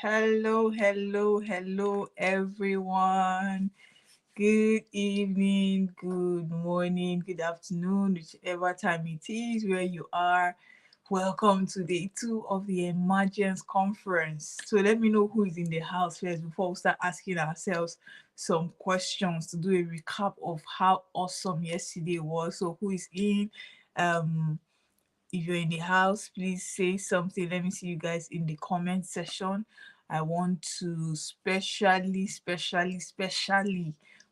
Hello, everyone. Good evening, good morning, good afternoon, whichever time it is where you are. Welcome to day two of the Emergence conference. So let me know who is in the house first before we start asking ourselves some questions to do a recap of how awesome yesterday was. So who is in? Um, if you're in the house, please say something. Let me see you guys in the comment section. I want to specially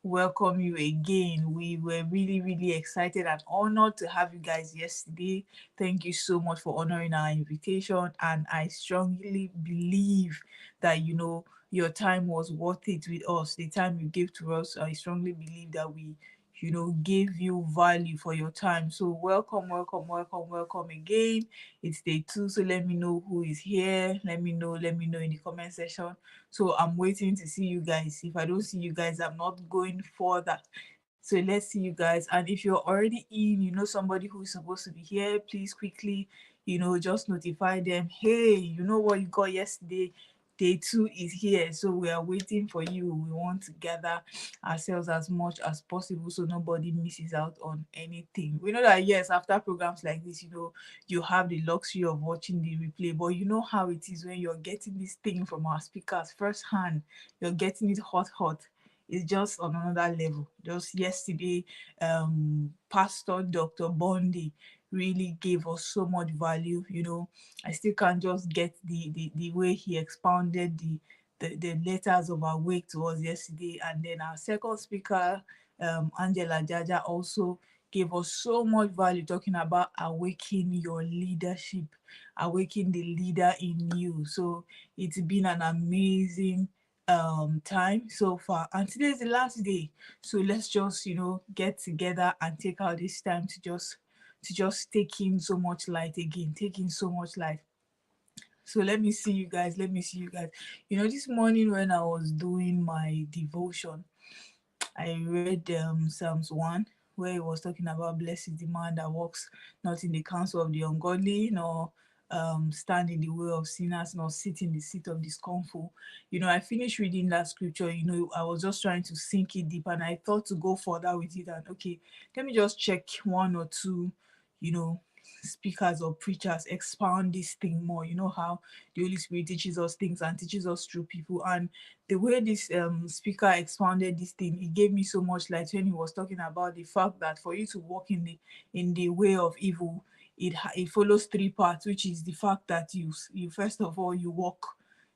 welcome you again. We were really excited and honored to have you guys yesterday. Thank you so much for honoring our invitation. And I strongly believe that, your time was worth it with us. The time you gave to us, I strongly believe that we gave you value for your time. So welcome again. It's day two. So let me know who is here. Let me know in the comment section. So I'm waiting to see you guys. If I don't see you guys, I'm not going further. So let's see you guys. And if you're already in, somebody who is supposed to be here, please quickly, just notify them. Hey, you know what you got yesterday? Day two is here, so we are waiting for you. We want to gather ourselves as much as possible so nobody misses out on anything. We know that, yes, after programs like this, you have the luxury of watching the replay, but you know how it is when you're getting this thing from our speakers firsthand. You're getting it hot. It's just on another level. Just yesterday, Pastor Dr. Bondi really gave us so much value. I still can't just get the way he expounded the letters of awake to us yesterday. And then our second speaker, Angela Jaja, also gave us so much value, talking about awakening your leadership, awakening the leader in you. So it's been an amazing time so far, and today's the last day. So let's just get together and take out this time to just take in so much light again, take in so much light. So let me see you guys. This morning when I was doing my devotion, I read Psalms 1, where it was talking about blessed is the man that walks not in the counsel of the ungodly, nor stand in the way of sinners, nor sit in the seat of discomfort. I finished reading that scripture. I was just trying to sink it deep, and I thought to go further with it. And okay, let me just check one or two, you know, speakers or preachers expound this thing more. You know how the Holy Spirit teaches us things and teaches us through people. And the way this speaker expounded this thing, it gave me so much light when he was talking about the fact that for you to walk in the way of evil, it follows three parts, which is the fact that you first of all you walk,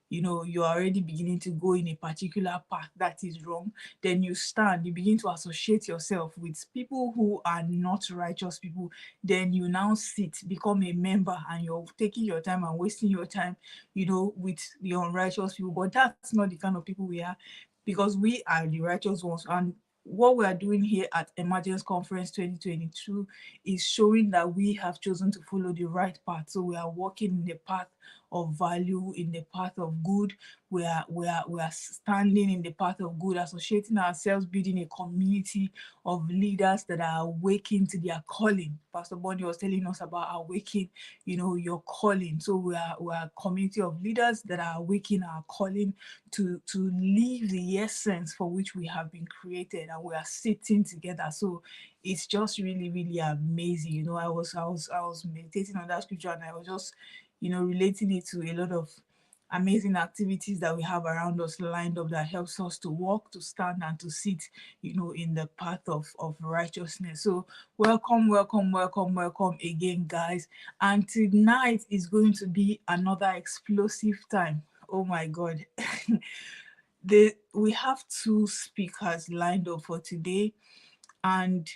you're already beginning to go in a particular path that is wrong. Then you stand, you begin to associate yourself with people who are not righteous people. Then you now sit, become a member, and you're taking your time and wasting your time, with the unrighteous people. But that's not the kind of people we are, because we are the righteous ones. And what we are doing here at Emergence Conference 2022 is showing that we have chosen to follow the right path. So we are walking in the path of value, in the path of good. We are standing in the path of good, associating ourselves, building a community of leaders that are awakened to their calling. Pastor Bonnie was telling us about awakening, your calling. So we are a community of leaders that are awakening our calling to live the essence for which we have been created, and we are sitting together. So it's just really amazing. I was meditating on that scripture, and I was just relating it to a lot of amazing activities that we have around us lined up that helps us to walk, to stand, and to sit, in the path of righteousness. So welcome again, guys. And tonight is going to be another explosive time. Oh my God. We have two speakers lined up for today, and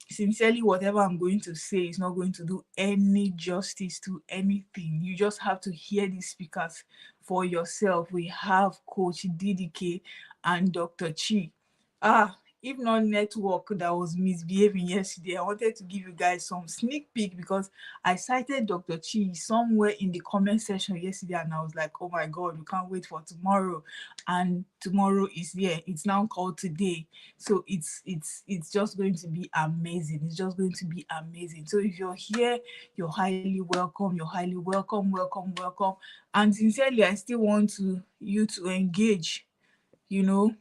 sincerely, whatever I'm going to say is not going to do any justice to anything. You just have to hear these speakers for yourself. We have Coach DDK and Dr. Chi. if not network that was misbehaving yesterday, I wanted to give you guys some sneak peek because I cited Dr. Chi somewhere in the comment section yesterday, and I was like, oh my god, we can't wait for tomorrow. And tomorrow is here. It's now called today. So it's just going to be amazing. It's just going to be amazing. So if you're here, you're highly welcome. You're highly welcome, welcome, welcome. And sincerely, I still want you to engage, you know,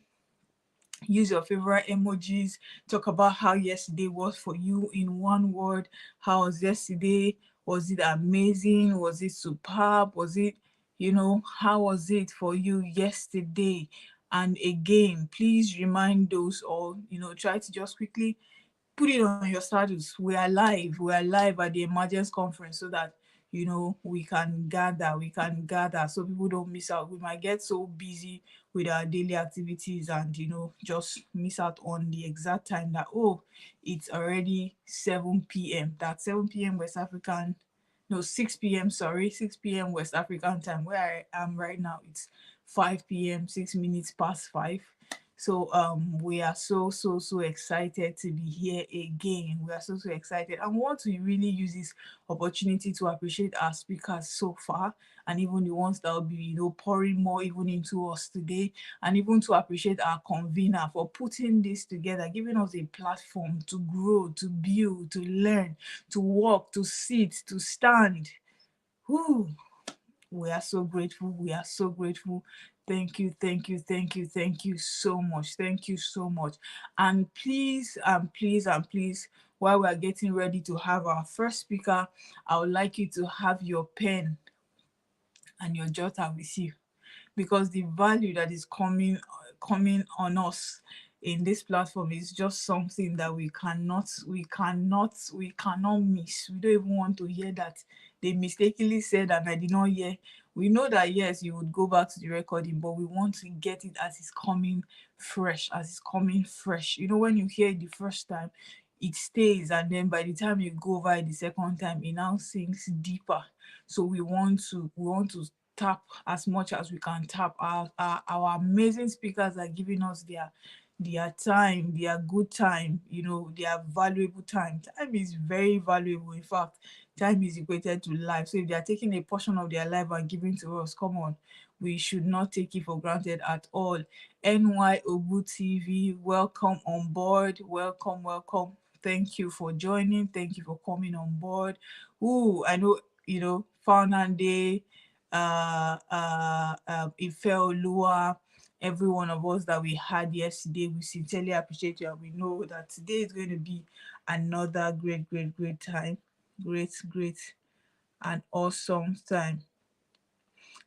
use your favorite emojis, talk about how yesterday was for you in one word. How was yesterday? Was it amazing? Was it superb? Was it, how was it for you yesterday? And again, please remind those, or try to just quickly put it on your status. We are live at the Emergence conference, so that we can gather so people don't miss out. We might get so busy with our daily activities and just miss out on the exact time that, oh, it's already 7 p.m. That's 7 p.m. West African, no, 6 p.m., sorry, 6 p.m. West African time. Where I am right now, it's 5 p.m., 6 minutes past 5. So we are so excited to be here again. We are so excited, and we want to really use this opportunity to appreciate our speakers so far, and even the ones that will be pouring more even into us today, and even to appreciate our convener for putting this together, giving us a platform to grow, to build, to learn, to walk, to sit, to stand. Whew. We are so grateful. We are so grateful. Thank you, thank you, thank you, thank you so much. Thank you so much. And please, and please, and please, while we are getting ready to have our first speaker, I would like you to have your pen and your jotter with you, because the value that is coming on us in this platform is just something that we cannot miss. We don't even want to hear that they mistakenly said and I did not hear. We know that yes, you would go back to the recording, but we want to get it as it's coming fresh, when you hear it the first time, it stays, and then by the time you go over it the second time, it now sinks deeper. So we want to tap as much as we can tap. Our amazing speakers are giving us their time, their good time, their valuable time. Time is very valuable. In fact, time is equated to life. So if they are taking a portion of their life and giving to us, come on, we should not take it for granted at all. NY Obu TV, welcome on board. Welcome, welcome. Thank you for joining. Thank you for coming on board. Ooh, I know, Founande, Ife, every one of us that we had yesterday, we sincerely appreciate you, and we know that today is going to be another great, great, great time. Great, great, and awesome time.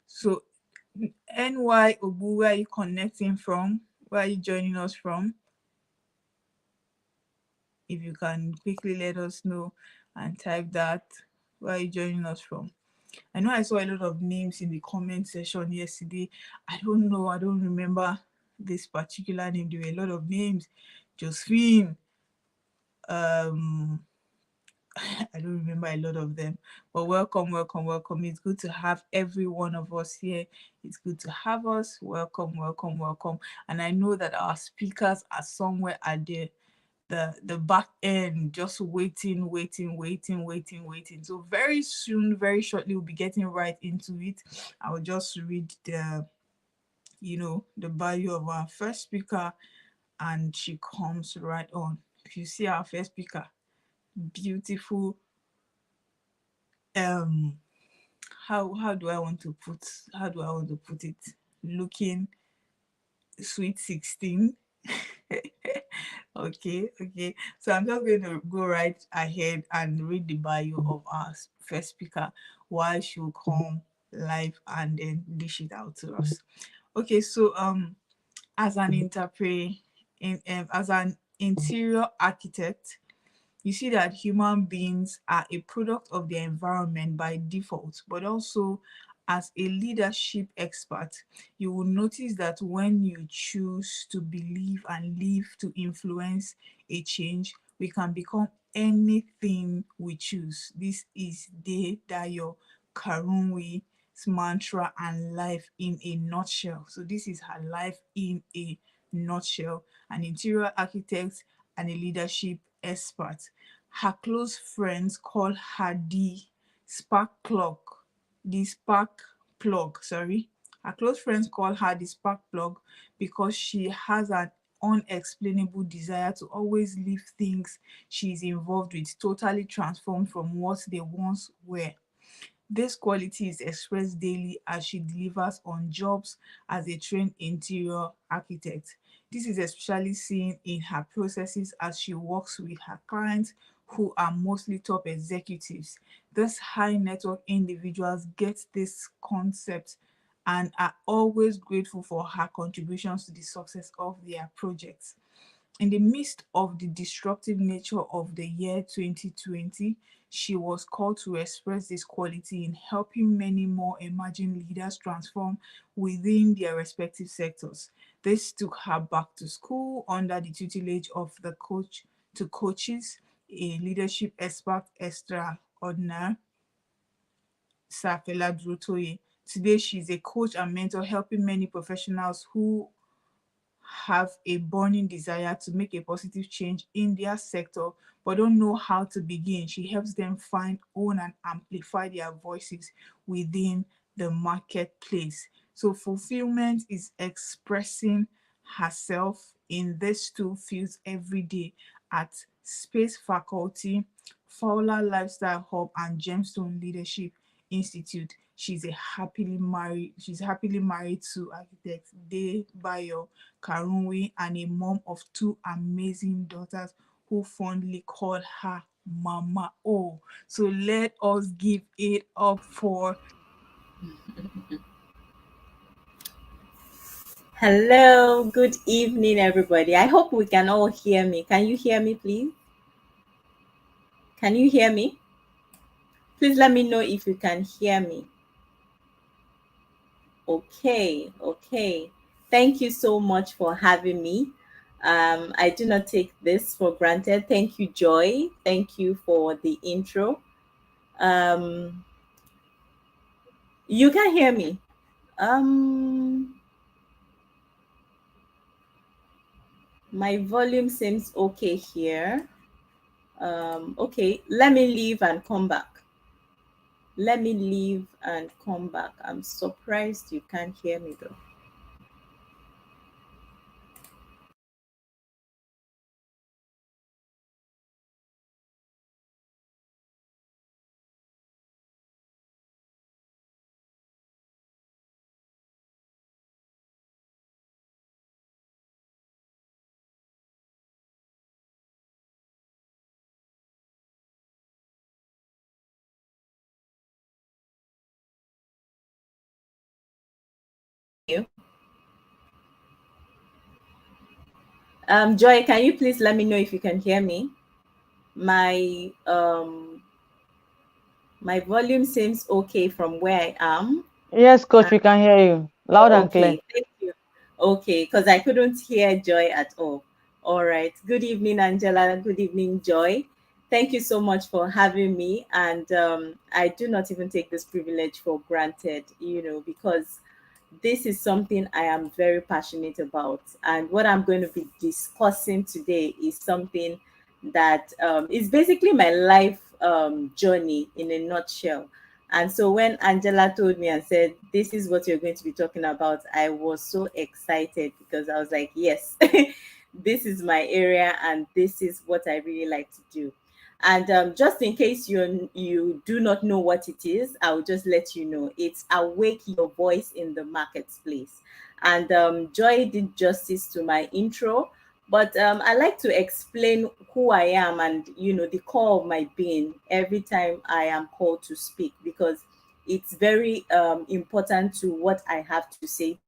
So, NY Obu, where are you connecting from? Where are you joining us from? If you can quickly let us know and type that. Where are you joining us from? I know I saw a lot of names in the comment section yesterday. I don't know, I don't remember this particular name. There were a lot of names. Josephine, um, I don't remember a lot of them. But welcome, welcome, welcome. It's good to have every one of us here. It's good to have us. Welcome, welcome, welcome. And I know that our speakers are somewhere at the back end, just waiting, waiting, waiting, waiting, waiting. So very soon, very shortly, we'll be getting right into it. I will just read the bio of our first speaker, and she comes right on. If you see our first speaker, beautiful, um how do I want to put it, looking sweet 16. Okay, so I'm just going to go right ahead and read the bio of our first speaker while she'll come live and then dish it out to us. Okay, so as an interpret as an interior architect, you see that human beings are a product of their environment by default, but also as a leadership expert, you will notice that when you choose to believe and live to influence a change, we can become anything we choose. This is De Dayo Karunwi's mantra and life in a nutshell. So this is her life in a nutshell, an interior architect and a leadership expert. Her close friends call her spark plug, the spark sorry. Her close friends call her the spark plug because she has an unexplainable desire to always leave things she is involved with totally transformed from what they once were. This quality is expressed daily as she delivers on jobs as a trained interior architect. This is especially seen in her processes as she works with her clients who are mostly top executives. These high network individuals get this concept and are always grateful for her contributions to the success of their projects. In the midst of the disruptive nature of the year 2020, she was called to express this quality in helping many more emerging leaders transform within their respective sectors. This took her back to school under the tutelage of the coach to coaches, a leadership expert extraordinaire, Safela Drutoye. Today, she's a coach and mentor helping many professionals who have a burning desire to make a positive change in their sector but don't know how to begin. She helps them find, own, and amplify their voices within the marketplace. So, fulfillment is expressing herself in these two fields every day at Space Faculty, Fowler Lifestyle Hub, and Gemstone Leadership Institute. She's happily married to architect De Bayo Karunwi and a mom of two amazing daughters who fondly call her Mama O. So let us give it up for Hello, good evening, everybody. I hope we can all hear me. Can you hear me, please? Can you hear me? Please let me know if you can hear me. Okay, okay. Thank you so much for having me. I do not take this for granted. Thank you, Joy. Thank you for the intro. Um, you can hear me. Um, my volume seems okay here. Okay, let me leave and come back. Let me leave and come back. I'm surprised you can't hear me though. You. Joy, can you please let me know if you can hear me? My my volume seems okay from where I am. Yes, coach, we can hear you loud Oh, and clear. okay, thank you. Okay, because I couldn't hear Joy at all. All right. Good evening, Angela. Good evening, Joy. Thank you so much for having me. And I do not even take this privilege for granted, because this is something I am very passionate about. And what I'm going to be discussing today is something that is basically my life journey in a nutshell. And so when Angela told me and said, "This is what you're going to be talking about," I was so excited because I was like, yes, this is my area and this is what I really like to do. And just in case you do not know what it is, I'll just let you know. It's Awake Your Voice in the Marketplace. And Joy did justice to my intro, but I like to explain who I am and the core of my being every time I am called to speak, because it's very important to what I have to say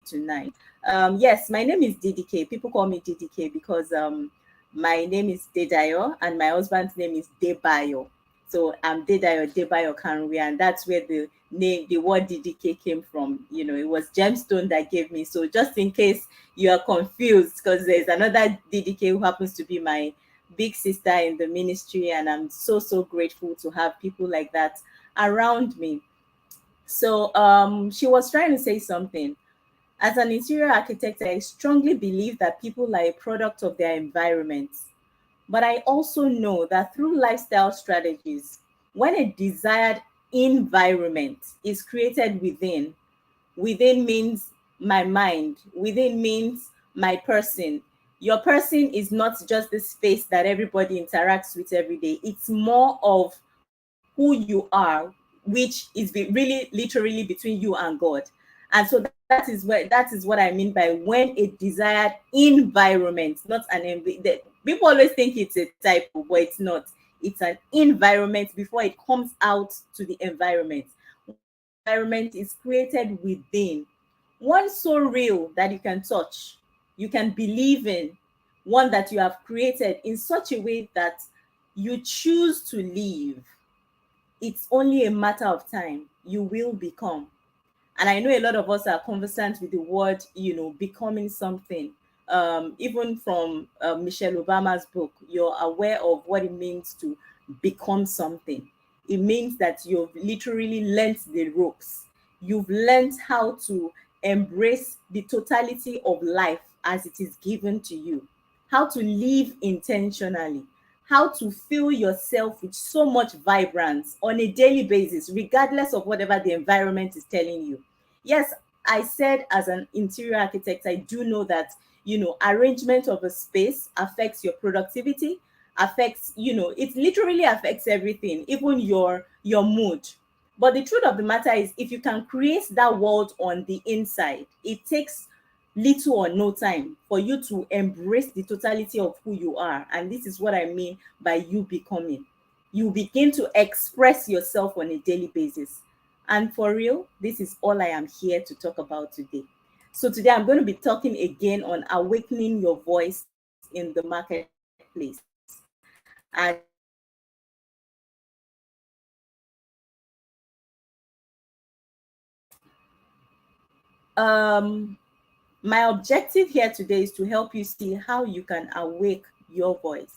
tonight. Yes, my name is DDK. People call me DDK because my name is Dedayo and my husband's name is Debayo. So I'm Debayo Kanwe, and that's where the word DDK came from. It was Gemstone that gave me. So just in case you are confused, because there's another DDK who happens to be my big sister in the ministry, and I'm so grateful to have people like that around me. So she was trying to say something. As an interior architect, I strongly believe that people are a product of their environments. But I also know that through lifestyle strategies, when a desired environment is created within, within means my mind, within means my person. Your person is not just the space that everybody interacts with every day, it's more of who you are, which is really literally between you and God. And so that is what I mean by when a desired environment, not people always think it's a typo, but it's not. It's an environment before it comes out to the environment. When that environment is created within, one so real that you can touch, you can believe in, one that you have created in such a way that you choose to live, it's only a matter of time. You will become. And I know a lot of us are conversant with the word, becoming something. Even from Michelle Obama's book, you're aware of what it means to become something. It means that you've literally learnt the ropes. You've learnt how to embrace the totality of life as it is given to you, how to live intentionally, how to fill yourself with so much vibrance on a daily basis, regardless of whatever the environment is telling you. Yes, I said as an interior architect, I do know that, arrangement of a space affects your productivity, affects, it literally affects everything, even your mood. But the truth of the matter is, if you can create that world on the inside, it takes little or no time for you to embrace the totality of who you are. And this is what I mean by you becoming. You begin to express yourself on a daily basis. And for real, this is all I am here to talk about today. So today I'm going to be talking again on awakening your voice in the marketplace. And um my objective here today is to help you see how you can awake your voice.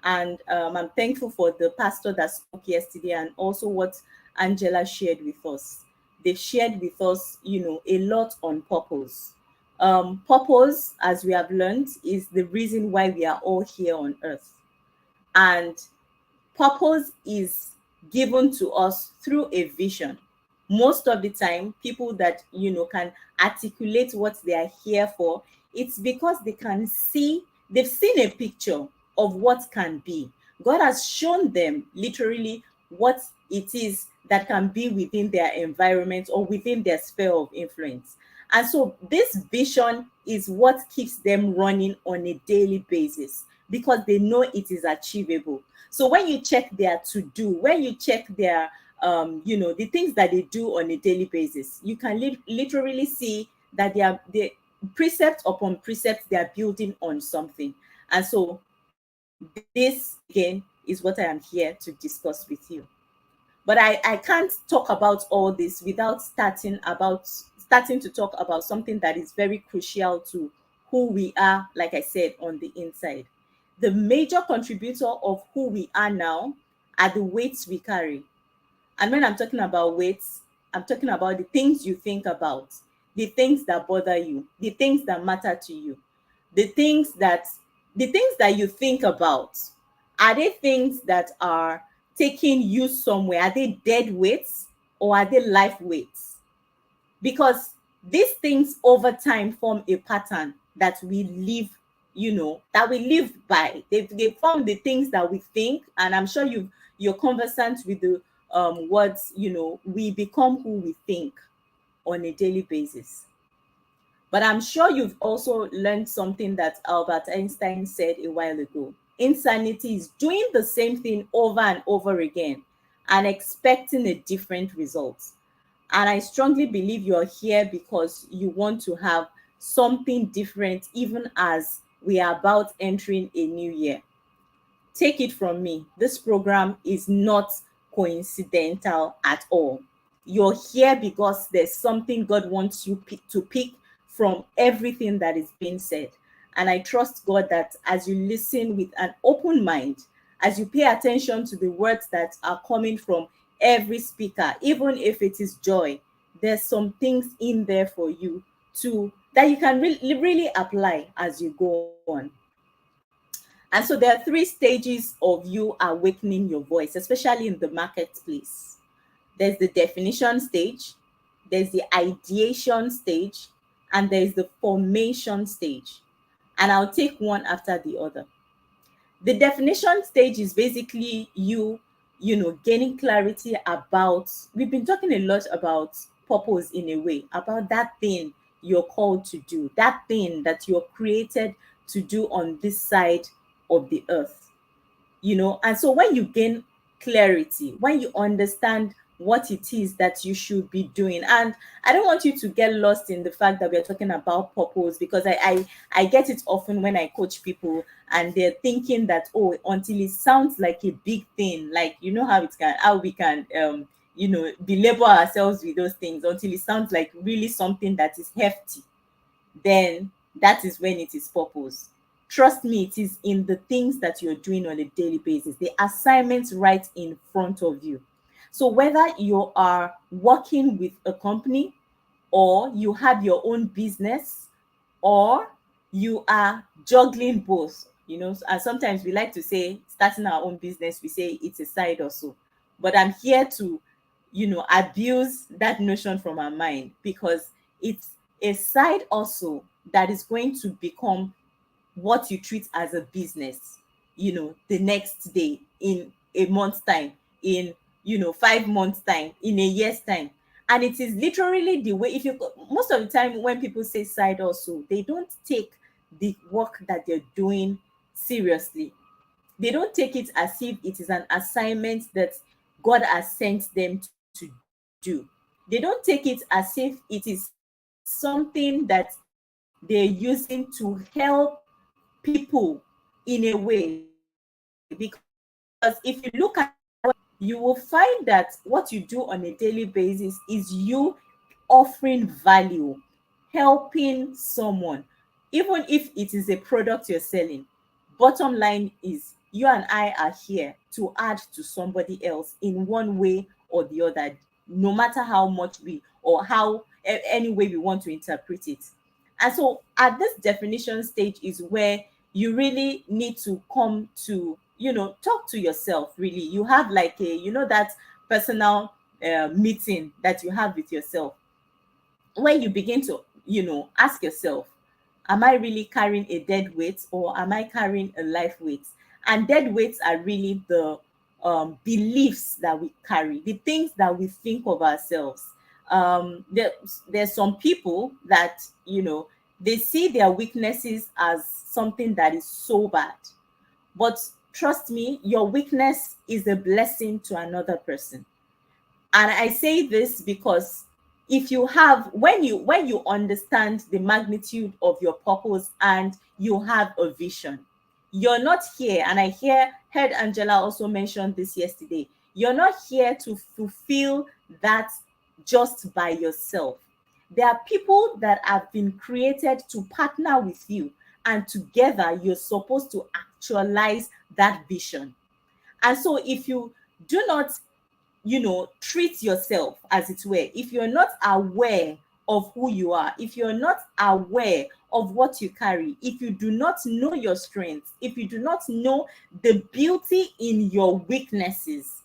And I'm thankful for the pastor that spoke yesterday and also what Angela shared with us. They've shared with us, a lot on purpose. Purpose, as we have learned, is the reason why we are all here on earth. And purpose is given to us through a vision. Most of the time, people that can articulate what they are here for, it's because they've seen a picture of what can be. God has shown them literally what it is that can be within their environment or within their sphere of influence. And so this vision is what keeps them running on a daily basis because they know it is achievable. So when you check their to do, when you check their the things that they do on a daily basis, you can literally see that they precept upon precept they are building on something. And so this again is what I am here to discuss with you. But I can't talk about all this without starting to talk about something that is very crucial to who we are, like I said, on the inside. The major contributor of who we are now are the weights we carry. And when I'm talking about weights, I'm talking about the things you think about, the things that bother you, the things that matter to you, the things that the things that you think about. Are they things that are taking you somewhere? Are they dead weights or are they life weights? Because these things over time form a pattern that we live, that we live by. They form the things that we think, and I'm sure you're conversant with the words, we become who we think on a daily basis. But I'm sure you've also learned something that Albert Einstein said a while ago. Insanity is doing the same thing over and over again and expecting a different result. And I strongly believe you're here because you want to have something different, even as we are about entering a new year. Take it from me, this program is not coincidental at all. You're here because there's something God wants you to pick from everything that is being said. And I trust God that as you listen with an open mind, as you pay attention to the words that are coming from every speaker, even if it is joy, there's some things in there for you to that you can really apply as you go on. And so there are three stages of you awakening your voice, especially in the marketplace. There's the definition stage, there's the ideation stage, and there's the formation stage. And I'll take one after the other. The definition stage is basically you gaining clarity about, we've been talking a lot about purpose in a way, about that thing you're called to do, that thing that you're created to do on this side of the earth. And so when you gain clarity, when you understand what it is that you should be doing, and I don't want you to get lost in the fact that we're talking about purpose, because I get it often when I coach people and they're thinking that, oh, until it sounds like a big thing, like how we can belabor ourselves with those things until it sounds like really something that is hefty, then that is when it is purpose. Trust me, it is in the things that you're doing on a daily basis, the assignments right in front of you. So whether you are working with a company, or you have your own business, or you are juggling both, and sometimes we like to say starting our own business, we say it's a side hustle. But I'm here to abuse that notion from our mind, because it's a side hustle that is going to become what you treat as a business, the next day, in a month's time, in 5 months time, in a year's time. And it is literally the way, if you most of the time when people say side hustle, they don't take the work that they're doing seriously. They don't take it as if it is an assignment that God has sent them to do. They don't take it as if it is something that they're using to help people in a way. Because if you look at you will find that what you do on a daily basis is you offering value, helping someone, even if it is a product you're selling. Bottom line is, you and I are here to add to somebody else in one way or the other, no matter how much we, or how any way we want to interpret it. And so at this definition stage is where you really need to come to, talk to yourself. Really, you have like a, that personal meeting that you have with yourself, when you begin to ask yourself, am I really carrying a dead weight, or am I carrying a life weight? And dead weights are really the beliefs that we carry, the things that we think of ourselves. There's some people that they see their weaknesses as something that is so bad, but trust me, your weakness is a blessing to another person. And I say this because if you have when you understand the magnitude of your purpose and you have a vision, you're not here, and heard Angela also mention this yesterday, you're not here to fulfill that just by yourself. There are people that have been created to partner with you, and together you're supposed to actualize that vision. And so if you do not treat yourself, as it were, if you're not aware of who you are, if you're not aware of what you carry, if you do not know your strengths, if you do not know the beauty in your weaknesses,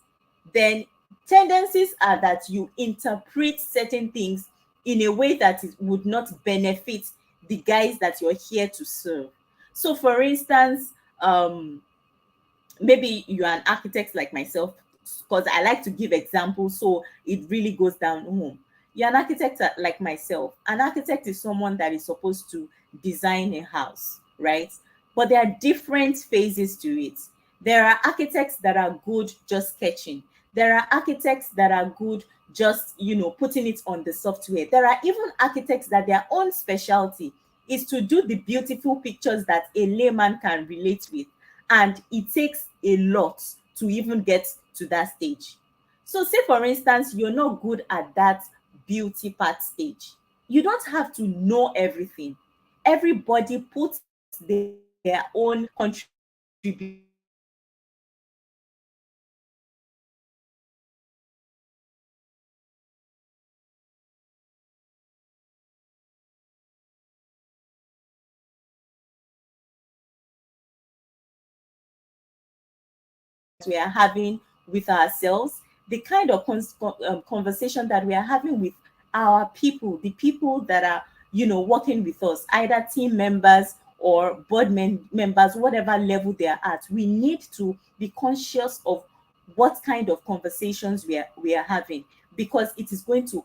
then tendencies are that you interpret certain things in a way that it would not benefit the guys that you're here to serve. So for instance, maybe you're an architect like myself, because I like to give examples so it really goes down home. You're an architect like myself. An architect is someone that is supposed to design a house, right? But there are different phases to it. There are architects that are good just sketching. There are architects that are good just putting it on the software. There are even architects that their own specialty is to do the beautiful pictures that a layman can relate with, and it takes a lot to even get to that stage. So say for instance, you're not good at that beauty part stage. You don't have to know everything. Everybody puts their own contribution into that stage. And so if you understand that everybody puts their own contribution into that stage, then you can we are having with ourselves, the kind of conversation that we are having with our people, the people that are, working with us, either team members or board members, whatever level they are at. We need to be conscious of what kind of conversations we are having, because it is going to,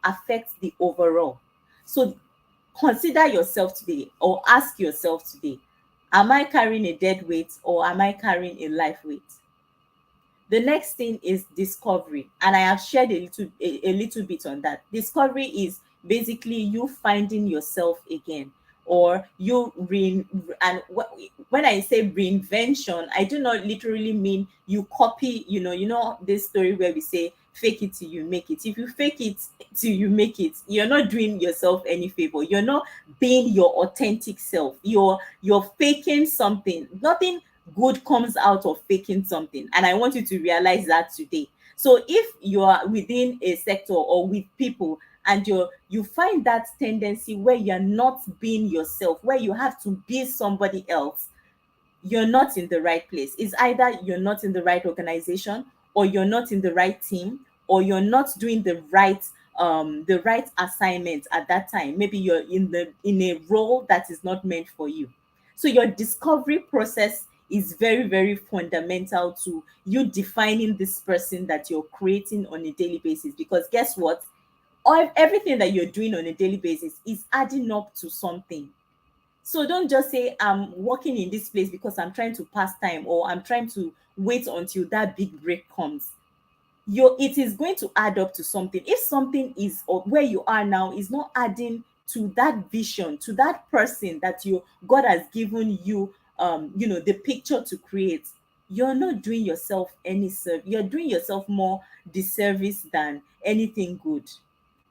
affect the overall. So consider yourself today, or ask yourself today, am I carrying a dead weight or am I carrying a life weight? The next thing is discovery, and I have shared a little bit on that. Discovery is basically you finding yourself again, or you and when I say reinvention, I do not literally mean you copy, this story where we say fake it till you make it. If you fake it till you make it, you're not doing yourself any favor. You're not being your authentic self. You're faking something. Nothing good comes out of faking something, and I want you to realize that today. So if you are within a sector or with people, and you find that tendency where you're not being yourself, where you have to be somebody else, you're not in the right place. It's either you're not in the right organization, or you're not in the right team, or you're not doing the right assignment at that time. Maybe you're in a role that is not meant for you. So your discovery process is very, very fundamental to you defining this person that you're creating on a daily basis, because guess what? Everything that you're doing on a daily basis is adding up to something. So don't just say, I'm working in this place because I'm trying to pass time, or I'm trying to wait until that big break comes. It is going to add up to something. If something is, or where you are now is not adding to that vision, to that person that you God has given you, the picture to create, you're not doing yourself any serve. You're doing yourself more disservice than anything good,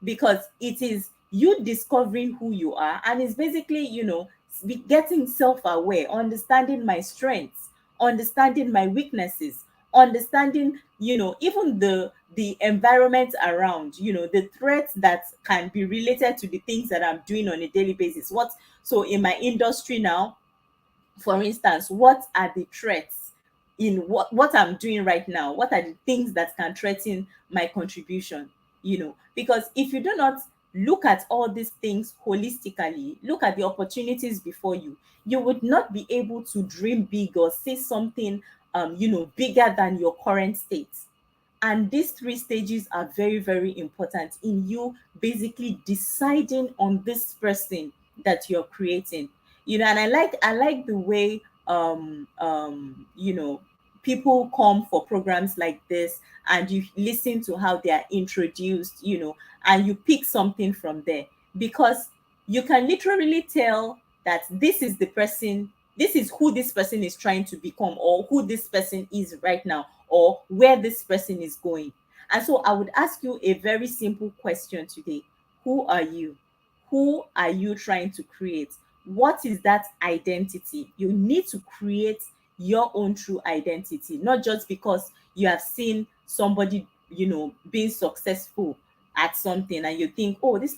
because it is you discovering who you are, and it's basically, getting self-aware, understanding my strengths, understanding my weaknesses, understanding, even the environment around, the threats that can be related to the things that I'm doing on a daily basis. So in my industry now, for instance, what are the threats in what I'm doing right now? What are the things that can threaten my contribution? Because if you do not look at all these things holistically, look at the opportunities before you, you would not be able to dream big or say something bigger than your current state. And these three stages are very, very important in you basically deciding on this person that you're creating. And I like the way people come for programs like this, and you listen to how they are introduced, and you pick something from there, because you can literally tell that this is who this person is trying to become, or who this person is right now, or where this person is going. And so I would ask you a very simple question today. Who are you? Who are you trying to create? What is that identity? You need to create your own true identity, not just because you have seen somebody, being successful at something, and you think, oh, this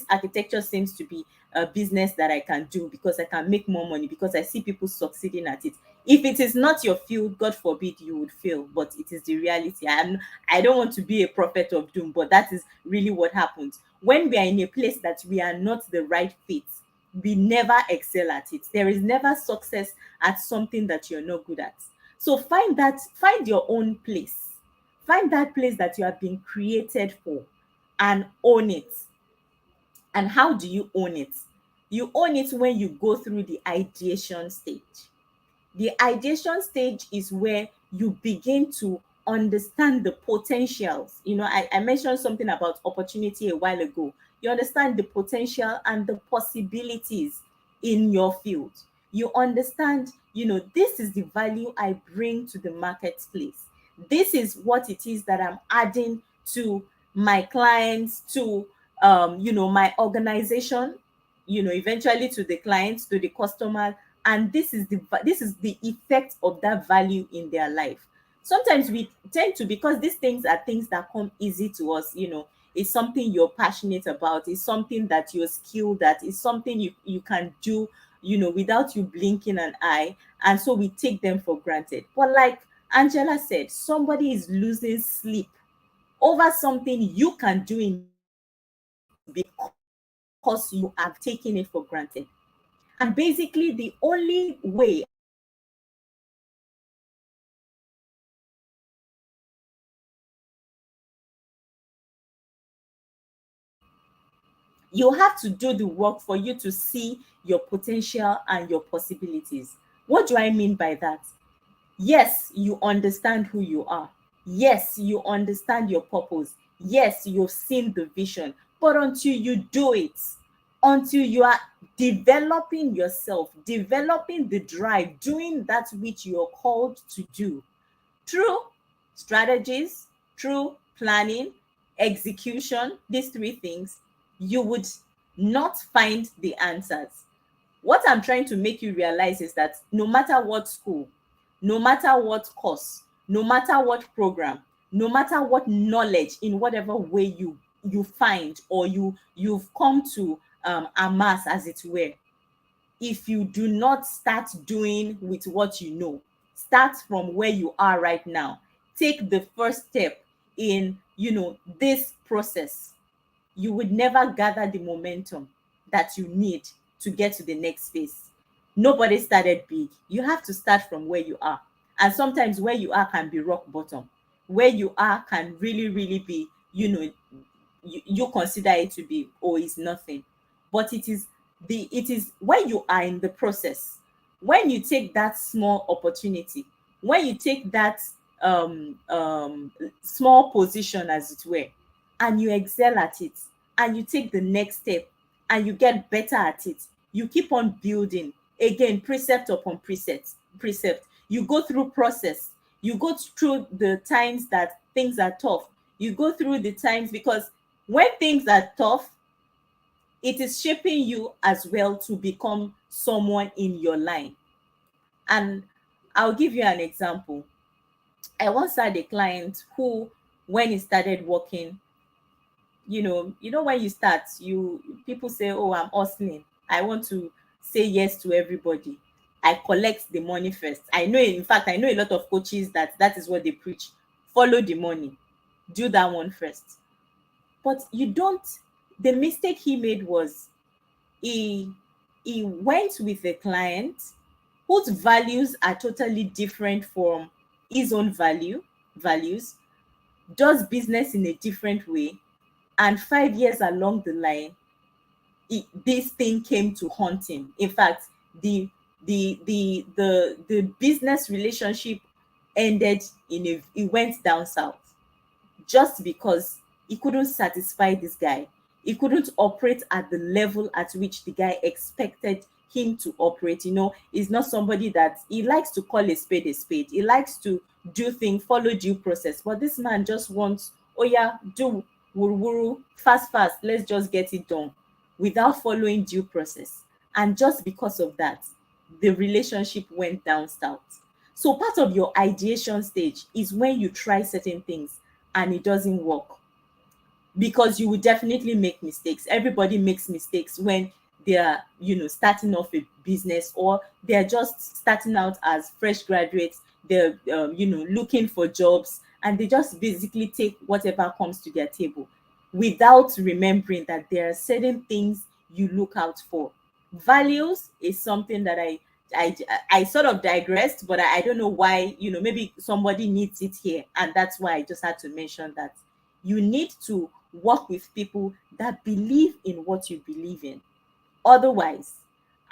architecture seems to be a business that I can do because I can make more money, because I see people succeeding at it. If it is not your field, God forbid you would fail, but it is the reality. I don't want to be a prophet of doom, but that is really what happens when we are in a place that we are not the right fit. We never excel at it. There is never success at something that you're not good at. So find your own place. Find that place that you have been created for, and own it. And how do you own it? You own it when you go through the ideation stage. The ideation stage is where you begin to understand the potentials. I mentioned something about opportunity a while ago. You understand the potential and the possibilities in your field. You understand, this is the value I bring to the marketplace. This is what it is that I'm adding to my clients, to my organization, eventually to the clients, to the customer, and this is the effect of that value in their life. Sometimes we tend to, because these things are things that come easy to us, it's something you're passionate about, it's something that you're skilled at, it's something you can do, without you blinking an eye, and so we take them for granted. But like Angela said somebody is losing sleep over something you can do in a few minutes because you have taken it for granted. And basically, the only way I would say the only solution to that is to start from where you are. You have to do the work for you to see your potential and your possibilities. What do I mean by that? Yes, you understand who you are. Yes, you understand your purpose. Yes, you've seen the vision. But until you do it, until you are developing yourself, developing the drive, doing that which you're called to do through strategies, through planning, execution, these three things, you would not find the answers. What I'm trying to make you realize is that no matter what school, no matter what course, no matter what program, no matter what knowledge in whatever way you find or you've come to amass, as it were, if you do not start doing with what you know, start from where you are right now, take the first step in this process, you would never gather the momentum that you need to get to the next phase. Nobody started big. You have to start from where you are. And sometimes where you are can be rock bottom. Where you are can really, really be, you consider it to be, oh, it's nothing. But it is when you are in the process, when you take that small opportunity, when you take that small position, as it were, and you excel at it, and you take the next step, and you get better at it, you keep on building, again, precept upon precept. You go through process, you go through the times that things are tough, you go through the times, because when things are tough, it is shaping you as well to become someone in your line. And I'll give you an example. I once had a client who, when he started working, when you start, you people say, oh, I'm hustling, I want to say yes to everybody, I collect the money first. I know, in fact, I know a lot of coaches that is what they preach. Follow the money, do that one first. But you don't the mistake he made was, he went with a client whose values are totally different from his own values, does business in a different way, and 5 years along the line, this thing came to haunt him. In fact, the business relationship ended it went down south, just because he couldn't satisfy this guy. He couldn't operate at the level at which the guy expected him to operate. He's not somebody that he likes to call a spade a spade. He likes to do things, follow due process. But this man just wants, oh yeah, do wuru wuru, fast, fast, let's just get it done without following due process. And just because of that, the relationship went down south. So part of your ideation stage is when you try certain things and it doesn't work, because you will definitely make mistakes. Everybody makes mistakes when they are starting off a business, or they're just starting out as fresh graduates. They're looking for jobs, and they just basically take whatever comes to their table without remembering that there are certain things you look out for. Values is something that I, I sort of digressed, but I don't know why. Maybe somebody needs it here, and that's why I just had to mention that. You need to work with people that believe in what you believe in. Otherwise,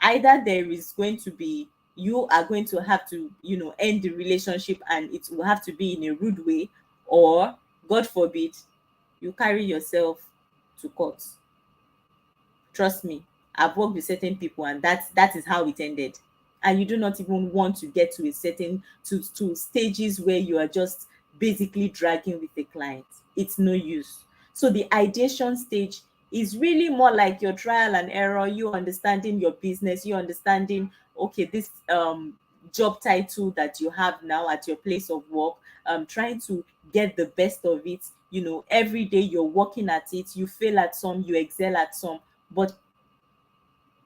either there is going to be, you are going to have to end the relationship, and it will have to be in a rude way, or God forbid, you carry yourself to court. Trust me, I've worked with certain people, and that is how it ended. And you do not even want to get to a certain to stages where you are just basically dragging with the client. It's no use. So the ideation stage is really more like your trial and error, you understanding your business, you understanding, okay, this job title that you have now at your place of work, trying to get the best of it. Every day you're working at it, you fail at some, you excel at some, but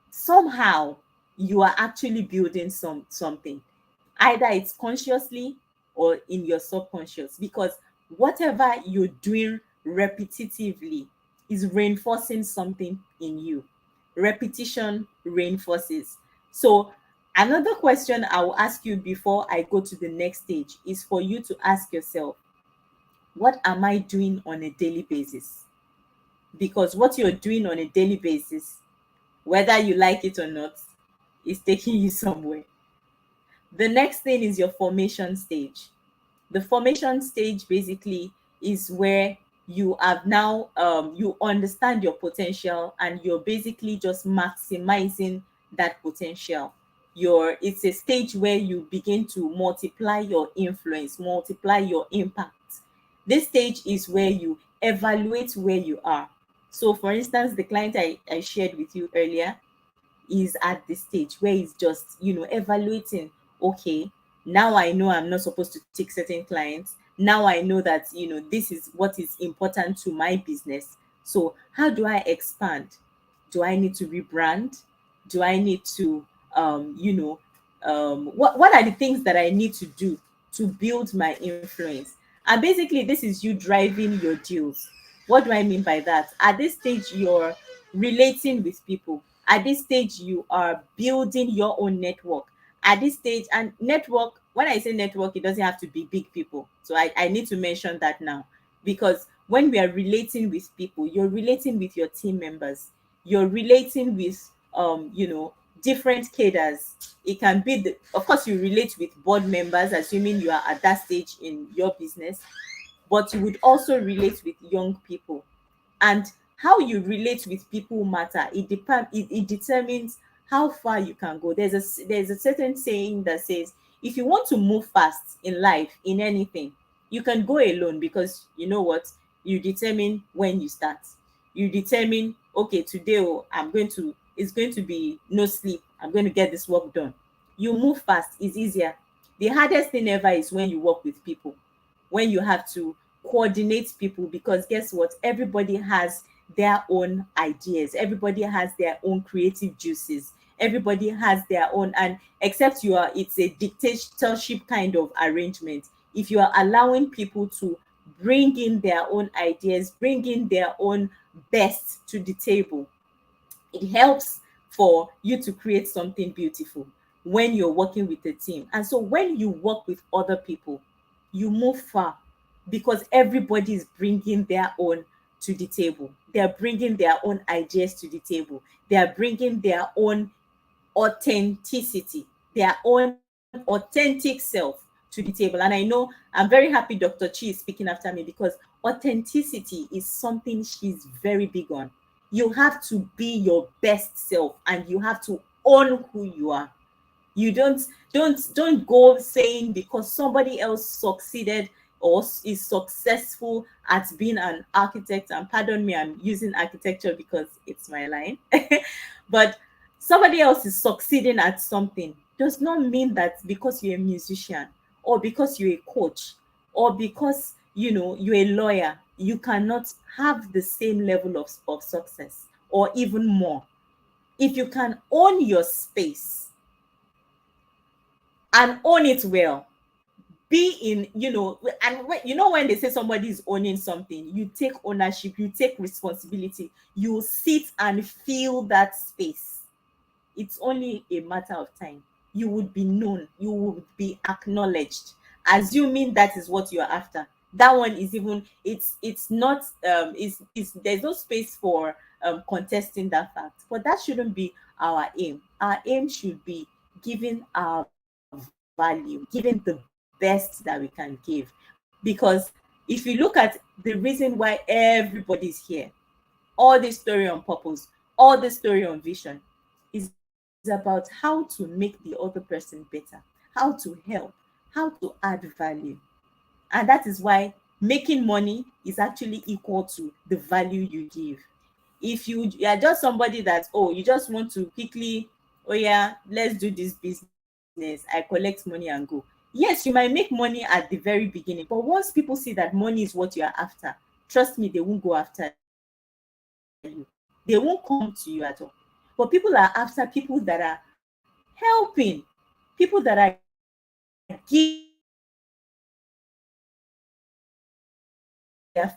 somehow you are actually building something. Either it's consciously or in your subconscious, because whatever you're doing repetitively is reinforcing something in you. Repetition reinforces. So another question I will ask you before I go to the next stage is for you to ask yourself, what am I doing on a daily basis? Because what you're doing on a daily basis, whether you like it or not, is taking you somewhere. The next thing is your formation stage. The formation stage basically is where you have now you understand your potential, and you're basically just maximizing that potential. It's a stage where you begin to multiply your influence, multiply your impact. This stage is where you evaluate where you are. So for instance, the client I shared with you earlier is at this stage where he's just, evaluating. Okay, now I know I'm not supposed to take certain clients. Now I know that, this is what is important to my business. So how do I expand? Do I need to rebrand? Do I need to, what are the things that I need to do to build my influence? And basically, this is you driving your deals. What do I mean by that? At this stage, you're relating with people. At this stage, you are building your own network. At this stage, and network, when I say network, it doesn't have to be big people. So I need to mention that now, because when we are relating with people, you're relating with your team members, you're relating with different cadres. It can be of course you relate with board members, assuming you are at that stage in your business, but you would also relate with young people. And how you relate with people matter. It determines how far you can go. There's a certain saying that says, if you want to move fast in life, in anything, you can go alone, because you know what, you determine when you start. You determine, okay, today, oh, it's going to be no sleep, I'm going to get this work done. You move fast, it's easier. The hardest thing ever is when you work with people, when you have to coordinate people, because guess what, everybody has their own ideas, everybody has their own creative juices, everybody has their own. And except you are, it's a dictatorship kind of arrangement. If you are allowing people to bring in their own ideas, bring in their own best to the table, it helps for you to create something beautiful when you're working with a team. And so when you work with other people, you move far, because everybody is bringing their own to the table. They're bringing their own ideas to the table. They are bringing their own authenticity, their own authentic self to the table. And I know I'm very happy Dr. Chi is speaking after me, because authenticity is something she's very big on. You have to be your best self, and you have to own who you are. You don't go saying because somebody else succeeded or is successful at being an architect, and pardon me, I'm using architecture because it's my line. But somebody else is succeeding at something does not mean that because you're a musician, or because you're a coach, or because you're a lawyer, you cannot have the same level of success, or even more. If you can own your space and own it well, be in, and when they say somebody is owning something, you take ownership, you take responsibility, you sit and feel that space. It's only a matter of time. You would be known, you would be acknowledged, assuming that is what you're after. That one is even, it's not it's there's no space for contesting that fact. But that shouldn't be our aim. Our aim should be giving our value, giving the best that we can give. Because if you look at the reason why everybody's here, all this story on purpose, all this story on vision, is about how to make the other person better, how to help, how to add value. And that is why making money is actually equal to the value you give. If you are just somebody that, oh, you just want to quickly, oh yeah, let's do this business, I collect money and go. Yes, you might make money at the very beginning, but once people see that money is what you are after, trust me, they won't go after you. They won't come to you at all. But people are after people that are helping, people that are giving, people that are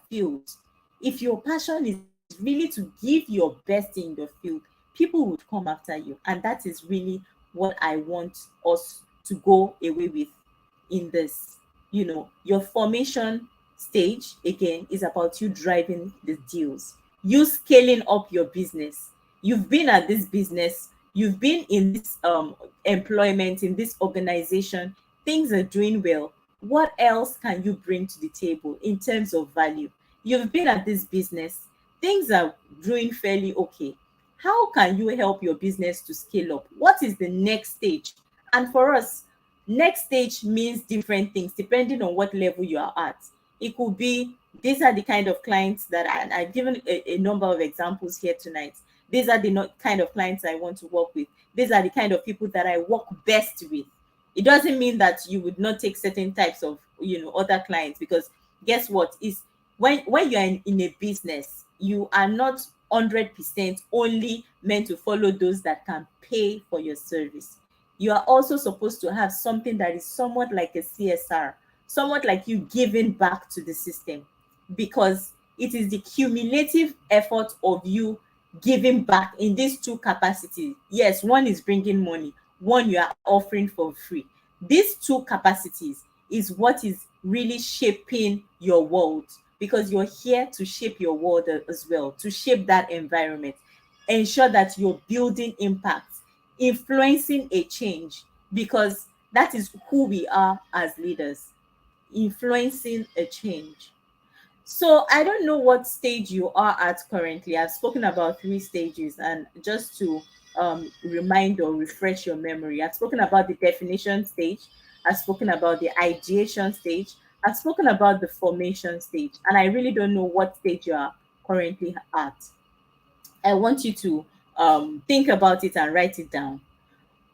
fields. If your passion is really to give your best in your field, people would come after you. And that is really what I want us to go away with in this. Your formation stage again is about you driving the deals, you scaling up your business. You've been at this business, you've been in this employment, in this organization, things are doing well. What else can you bring to the table in terms of value? You've been at this business, things are doing fairly okay. How can you help your business to scale up? What is the next stage? And for us, next stage means different things depending on what level you are at. It could be, these are the kind of clients that and I've given a number of examples here tonight. These are the kind of clients I want to work with. These are the kind of people that I work best with. It doesn't mean that you would not take certain types of other clients, because guess what is, when you're in a business, you are not 100% only meant to follow those that can pay for your service. You are also supposed to have something that is somewhat like a CSR, somewhat like you giving back to the system, because it is the cumulative effort of you giving back in these two capacities. Yes, one is bringing money, one you are offering for free. These two capacities is what is really shaping your world, because you're here to shape your world as well, to shape that environment, ensure that you're building impact, influencing a change, because that is who we are as leaders, influencing a change. So I don't know what stage you are at currently. I've spoken about three stages, and just to remind or refresh your memory, I've spoken about the definition stage, I've spoken about the ideation stage, I've spoken about the formation stage, and I really don't know what stage you are currently at. I want you to think about it and write it down.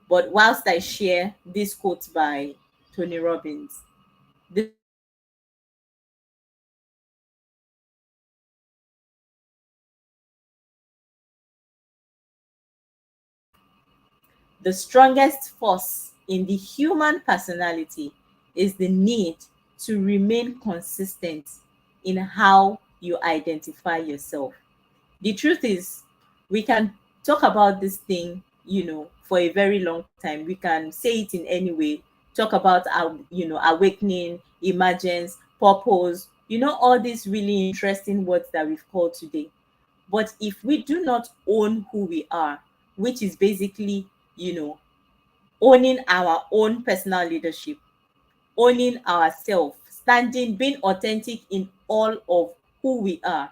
But whilst I share this quote by Tony Robbins, the strongest force in the human personality is the need to remain consistent in how you identify yourself. The strongest force in the human personality is the need to remain consistent in how you identify yourself. The truth is, we can talk about this thing, for a very long time. We can say it in any way, talk about our, awakening, emergence, purpose, all these really interesting words that we've called today. But if we do not own who we are, which is basically, owning our own personal leadership, owning ourselves, standing, being authentic in all of who we are,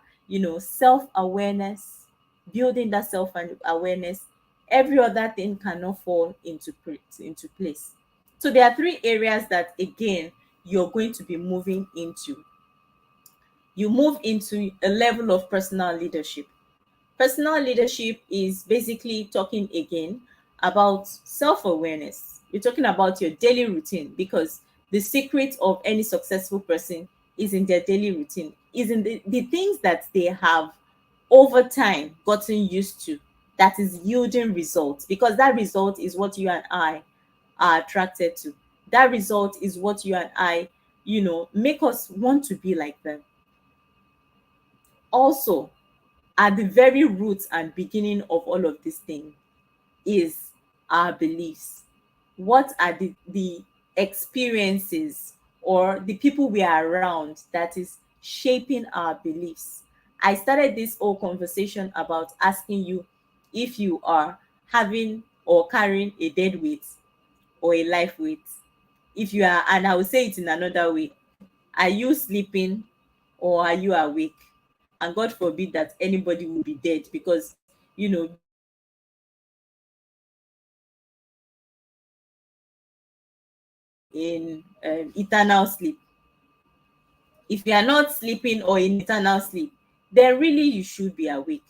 self awareness, building that self awareness, every other thing cannot fall into place. So there are three areas that, again, you're going to be moving into. You move into a level of personal leadership. Personal leadership is basically talking again about self awareness. You're talking about your daily routine, because the secret of any successful person is in their daily routine, is in the things that they have over time gotten used to, that is yielding results, because that result is what you and I are attracted to. That result is what you and I, make us want to be like them. Also, at the very roots and beginning of all of this thing is our beliefs. What are the experiences or the people we are around that is shaping our beliefs? I started this whole conversation about asking you if you are having or carrying a dead weight or a life weight. If you are, and I will say it in another way, are you sleeping or are you awake? And God forbid that anybody will be dead, because being dead means in eternal sleep. If you are not sleeping or in eternal sleep, then really you should be awake.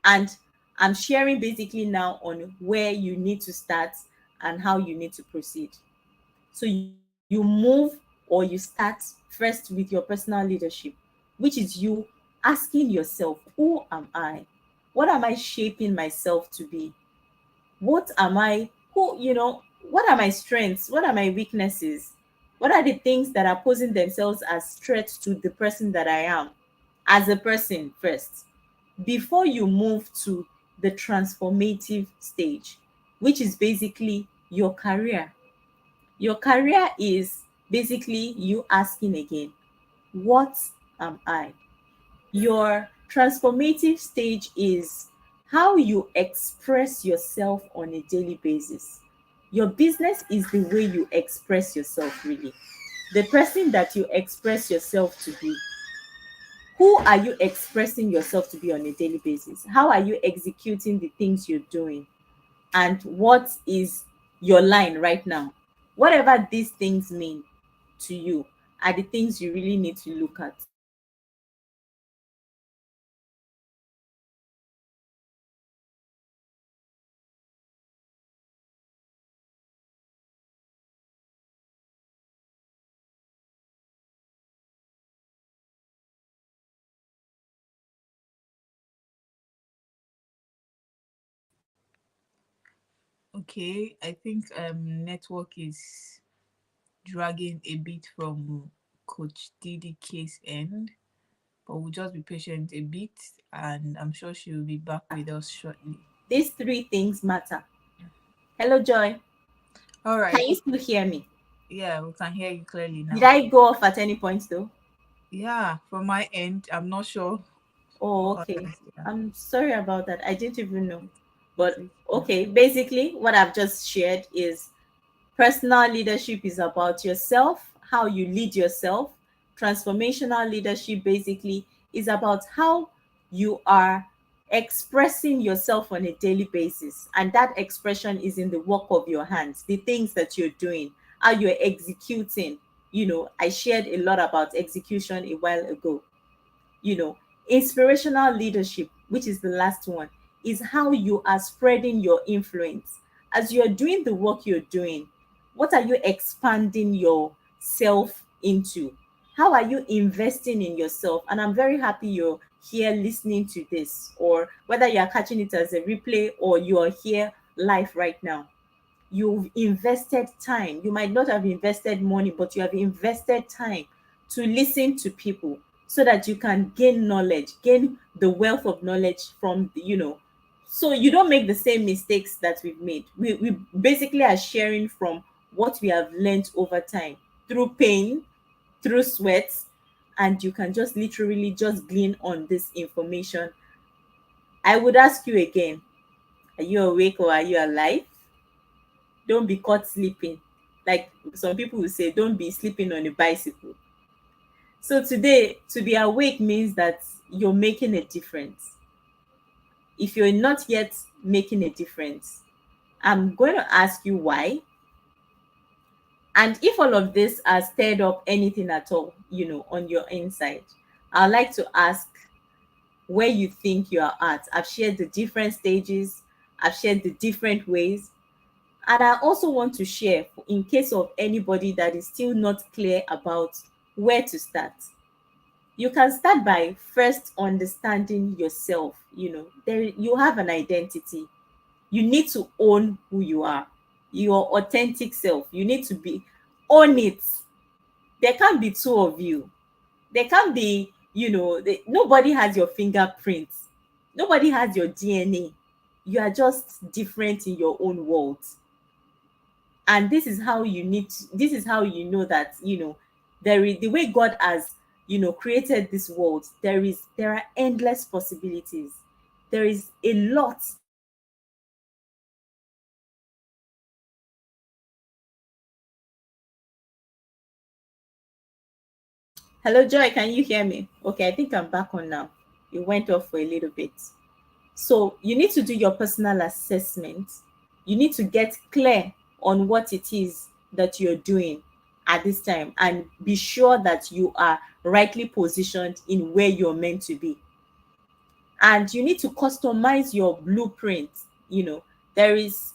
And I'm sharing basically now on where you need to start and how you need to proceed. So you move or you start first with your personal leadership, which is you asking yourself, who am I? What am I shaping myself to be? What am I? What are my strengths? What are my weaknesses? What are the things that are posing themselves as threats to the person that I am as a person first, before you move to the transformative stage, which is basically your career. Your career is basically you asking again, what am I? Your transformative stage is how you express yourself on a daily basis. Your business is the way you express yourself, really. The person that you express yourself to be. Who are you expressing yourself to be on a daily basis? How are you executing the things you're doing? And what is your line right now? Whatever these things mean to you are the things you really need to look at. Okay, I think network is dragging a bit from Coach Didi case end, but we'll just be patient a bit, and I'm sure she will be back with us shortly. These three things matter. Hello, Joy. All Can right. you still hear me? Yeah, we can hear you clearly Did now. I go off at any point though? Yeah, from my end, I'm not sure Oh, for okay. others. Yeah, I'm sorry about that. I didn't even know. it's But okay. okay, basically, what I've just shared is personal leadership is about yourself, how you lead yourself. Transformational leadership basically is about how you are expressing yourself on a daily basis. And that expression is in the work of your hands, the things that you're doing, how you're executing. I shared a lot about execution a while ago. you know Inspirational leadership, which is the last one, is how you are spreading your influence as you're doing the work you're doing. What are you expanding yourself into? How are you investing in yourself? And I'm very happy you're here listening to this, or whether you're catching it as a replay or you're here live right now. You've invested time. You might not have invested money, but you have invested time to listen to people so that you can gain knowledge, gain the wealth of knowledge so you don't make the same mistakes that we've made. We basically are sharing from what we have learned over time, through pain, through sweat, and you can just literally just glean on this information. I would ask you again, are you awake or are you alive? Don't be caught sleeping. Like some people will say, don't be sleeping on a bicycle. So today, to be awake means that you're making a difference. If you're not yet making a difference, I'm going to ask you why. And if all of this has stirred up anything at all, on your inside, I'd like to ask where you think you are at. I've shared the different stages, I've shared the different ways. And I also want to share, in case of anybody that is still not clear about where to start. You can start by first understanding yourself. You have an identity. You need to own who you are, your authentic self. You need to be own it. There can't be two of you. There can't be, nobody has your fingerprints. Nobody has your DNA. You are just different in your own world. And this is how you know that there is, the way God has created this world, there are endless possibilities. There is a lot. Hello, Joy, can you hear me? Okay, I think I'm back on now. It went off for a little bit. So you need to do your personal assessment. You need to get clear on what it is that you're doing at this time, and be sure that you are rightly positioned in where you're meant to be. And you need to customize your blueprint. There is,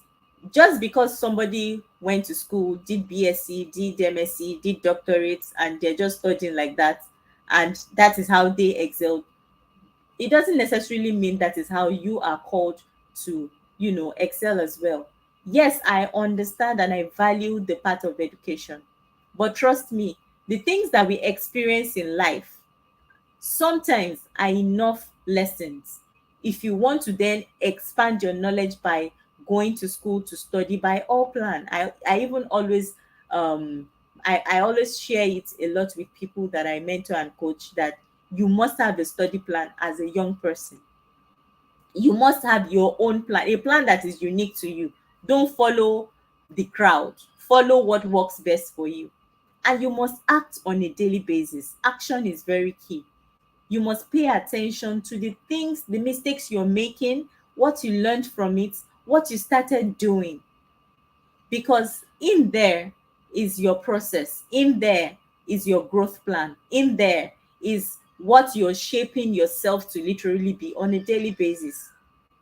just because somebody went to school, did BSc, did MSc, did doctorates, and they're just studying like that, and that is how they excel, it doesn't necessarily mean that is how you are called to excel as well. Yes, I understand and I value the part of education, But trust me, the things that we experience in life sometimes are enough lessons. If you want to then expand your knowledge by going to school to study, by all plan. I even always I always share it a lot with people that I mentor and coach, that you must have a study plan as a young person. You must have your own plan, a plan that is unique to you. Don't follow the crowd, follow what works best for you. And you must act on a daily basis. Action is very key. You must pay attention to the things, the mistakes you're making, what you learned from it, what you started doing, because in there is your process, in there is your growth plan, in there is what you're shaping yourself to literally be on a daily basis.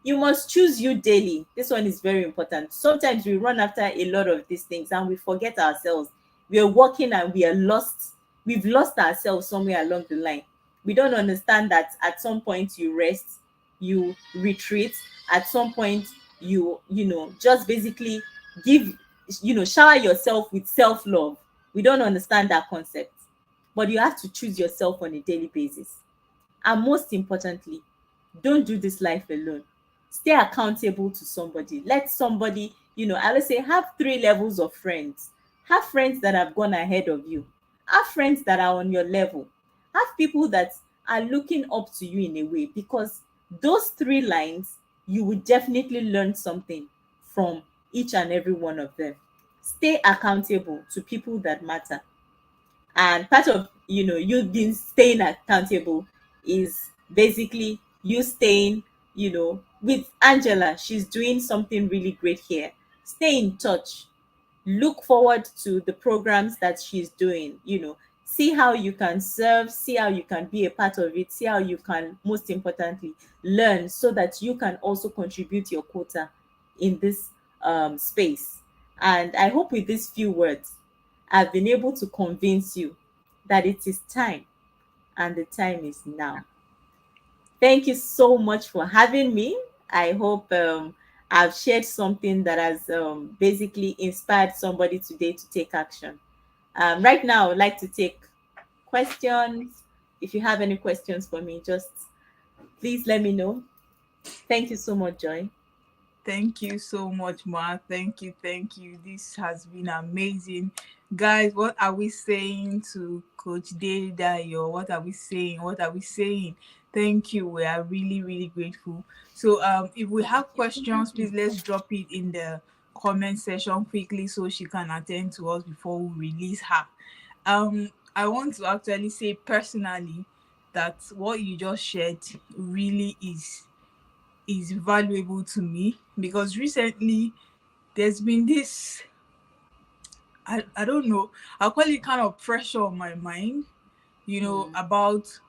You must choose you daily. This one is very important. Sometimes we run after a lot of these things and we forget ourselves. We are walking and we are lost. We've lost ourselves somewhere along the line. We don't understand that at some point you rest, you retreat, at some point you just basically give, shower yourself with self-love. We don't understand that concept. But you have to choose yourself on a daily basis. And most importantly, don't do this life alone. Stay accountable to somebody. Let somebody, I always say, have three levels of friends. Have friends that have gone ahead of you. Have friends that are on your level. Have people that are looking up to you in a way, because those three lines, you will definitely learn something from each and every one of them. Stay accountable to people that matter. And part of you being staying accountable is basically you staying, with Angela. She's doing something really great here. Stay in touch, look forward to the programs that she's doing, see how you can serve, see how you can be a part of it, see how you can, most importantly, learn, so that you can also contribute your quota in this space. And I hope with these few words I've been able to convince you that it is time, and the time is now. Thank you so much for having me. I hope I've shared something that has basically inspired somebody today to take action. Right now, I would like to take questions. If you have any questions for me, just please let me know. Thank you so much, Joy. Thank you so much, Ma. Thank you, thank you. This has been amazing. Guys, what are we saying to Coach Dayo? What are we saying? What are we saying? Thank you. We are really, really grateful. So if we have questions, please let's drop it in the comment section quickly so she can attend to us before we release her. I want to actually say personally that what you just shared really is valuable to me, because recently there's been this, I don't know, I'll call it kind of pressure on my mind, Mm, about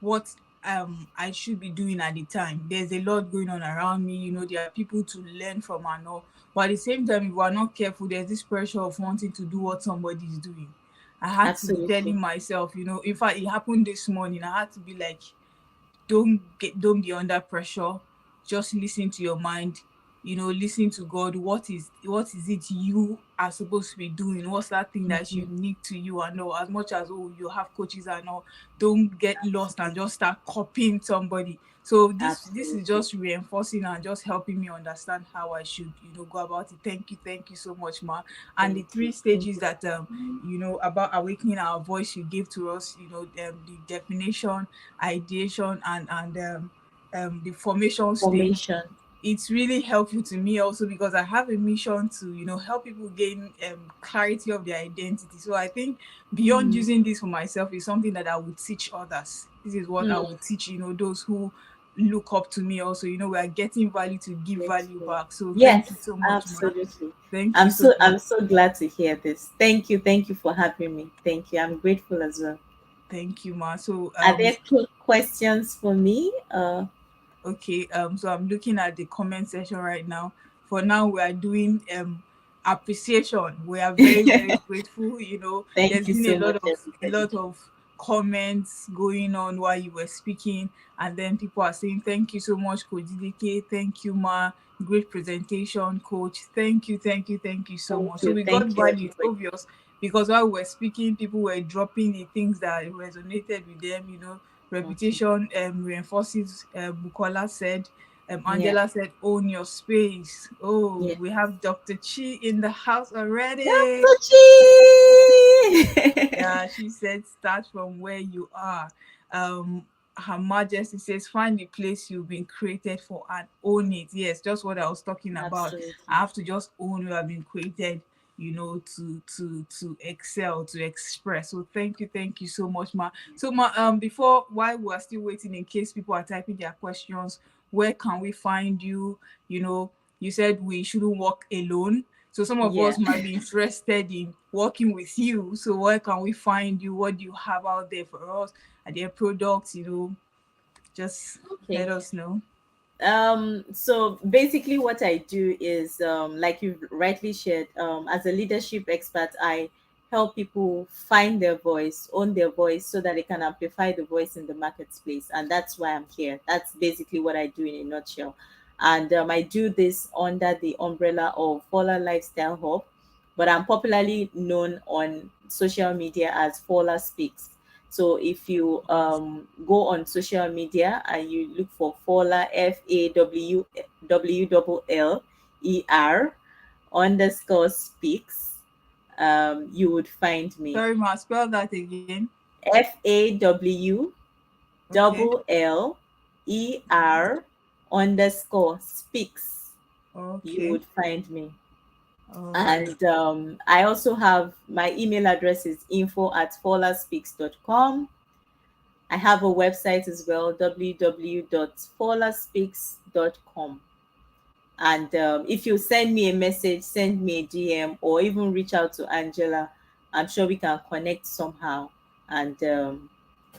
what I should be doing at the time. There's a lot going on around me, there are people to learn from and all. But at the same time, if we're not careful, there's this pressure of wanting to do what somebody's doing. I had to be absolutely. telling myself, in fact it happened this morning. I had to be like, don't be under pressure. Just listen to your mind, listen to God. What is it you are supposed to be doing? What's that thing that's Mhm. unique to you? And all, as much as, oh, you have coaches and all, don't get lost and just start copying somebody. So this is Absolutely. just reinforcing and just helping me understand how I should, go about it. Thank you so much, Ma. And the Thank three you. Thank stages you. that about awakening our voice you gave to us, the definition, ideation, and the formation stage. Formation. It's really helpful to me also because I have a mission to, help people gain clarity of their identity. So I think beyond Mm, using this for myself is something that I would teach others. This is what I mm, would teach, those who look up to me also. We are getting value to give let's value go. back. So thank you Yes, so much, Ma. absolutely. Thank you I'm so so much. I'm so glad to hear this. Thank you. Thank you for having me. Thank you. I'm grateful as well. Thank you, Ma. So Are there questions for me? okay, so I'm looking at the comment section right now. For now, we are doing appreciation. We are very, very grateful. Thank There's you been a so lot much, of a everybody. lot of comments going on while you were speaking, and then people are saying thank you so much, Coach DK. Thank you, Ma. Great presentation, Coach. Thank you, thank you, thank you so Thank much. So you. we got Thank you, value. It's everybody. obvious because while we were speaking, people were dropping the things that resonated with them. Mhm. Repetition reinforces. Bukola said. Yeah. Angela said, "Own your space." Oh, Yeah. we have Dr. Chi in the house already. Dr. Yeah, she said start from where you are. Um, Her Majesty says find the place you've been created for and own it. Yes, just what I was talking about. I Absolutely. have to just own where I've been created, to excel, to express. So thank you so much, Ma. So Ma, before while we are still waiting, in case people are typing their questions, where can we find you? You said we shouldn't walk alone. So some of Yeah. us might be interested in working with you. So where can we find you? What do you have out there for us? Are there products? Just let Okay. us know. So basically what I do is, like you've rightly shared, as a leadership expert, I help people find their voice, own their voice, so that they can amplify the voice in the marketplace. And that's why I'm here. That's basically what I do in a nutshell. And I do this under the umbrella of Fola Lifestyle Hub, but I'm popularly known on social media as Fola Speaks. So if you go on social media and you look for Fowler, FAWWLER _ speaks, you would find me. Sorry, Ma, spell that again. Okay. FAWLLER _ speaks. You Okay. would find me. All right. And I also have my email address is info@fallerspeaks.com. I have a website as well, www.fallerspeaks.com. And if you send me a message, send me a DM, or even reach out to Angela, I'm sure we can connect somehow. And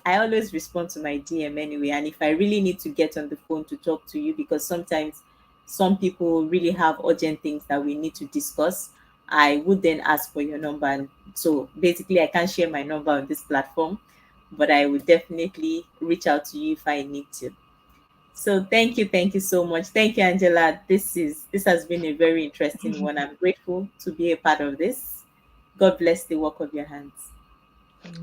I always respond to my DM anyway. And if I really need to get on the phone to talk to you, because sometimes some people really have urgent things that we need to discuss, I would then ask for your number. And so basically, I can't share my number on this platform, but I would definitely reach out to you if I need to. So thank you so much. Thank you, Angela. This has been a very interesting one. I'm grateful to be a part of this. God bless the work of your hands.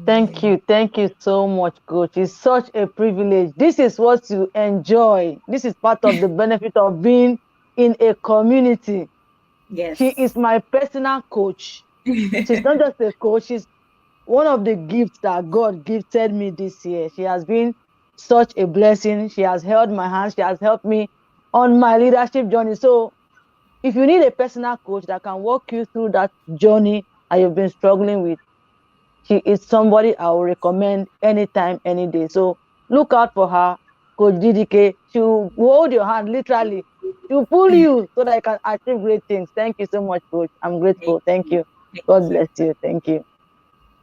Thank Amen. you. Thank you so much, coach. It's such a privilege. This is what you enjoy. This is part of the benefit of being in a community. She Yes. is my personal coach. She's not just a coach, she's one of the gifts that God gifted me this year. She has been such a blessing. She has held my hand. She has helped me on my leadership journey. So if you need a personal coach that can walk you through that journey that you've been struggling with, she is somebody I will recommend anytime, any day. So look out for her, Coach DDK. She'll hold your hand literally. She'll pull you so that you can achieve great things. Thank you so much, Coach. I'm Thank grateful. Thank you. you. Thank God you. bless you. Thank you.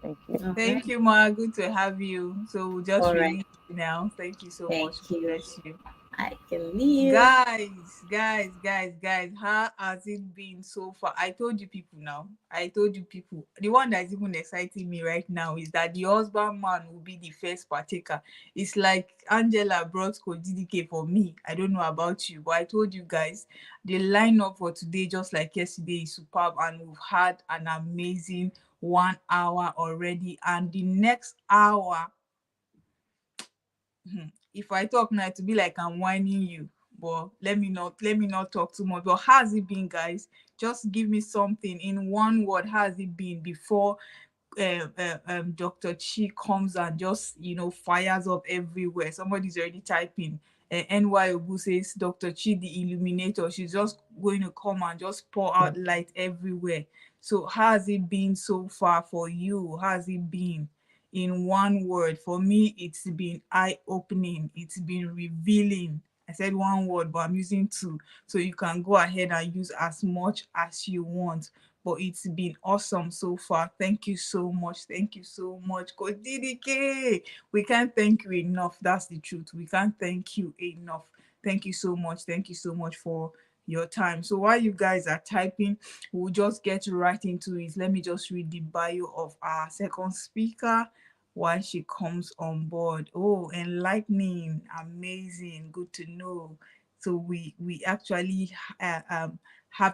Thank you. All right. Thank you, Ma. Good to have you. So we'll just All right. release you now. Thank you so Thank much. God you. bless you. I can leave. Guys, how has it been so far? I told you people now. I told you people. The one that's even exciting me right now is that the husband man will be the first partaker. It's like Angela brought Coach DDK for me. I don't know about you, but I told you guys the lineup for today, just like yesterday, is superb, and we've had an amazing 1 hour already. And the next hour, if I talk now, to be like I'm whining you. But let me not talk too much. But how has it been, guys? Just give me something in one word. How has it been before Dr. Chi comes and just fires up everywhere? Somebody's already typing. NY Obu says Dr. Chi the illuminator. She's just going to come and just pour out light everywhere. So how has it been so far for you? How has it been? In one word, for me, it's been eye-opening, it's been revealing. I said one word, but I'm using two, so you can go ahead and use as much as you want. But it's been awesome so far. Thank you so much. Thank you so much, Coach DDK. We can't thank you enough. That's the truth. We can't thank you enough. Thank you so much. Thank you so much for your time. So while you guys are typing, we'll just get right into it. Let me just read the bio of our second speaker while she comes on board. Oh, enlightening, amazing, good to know. So we actually have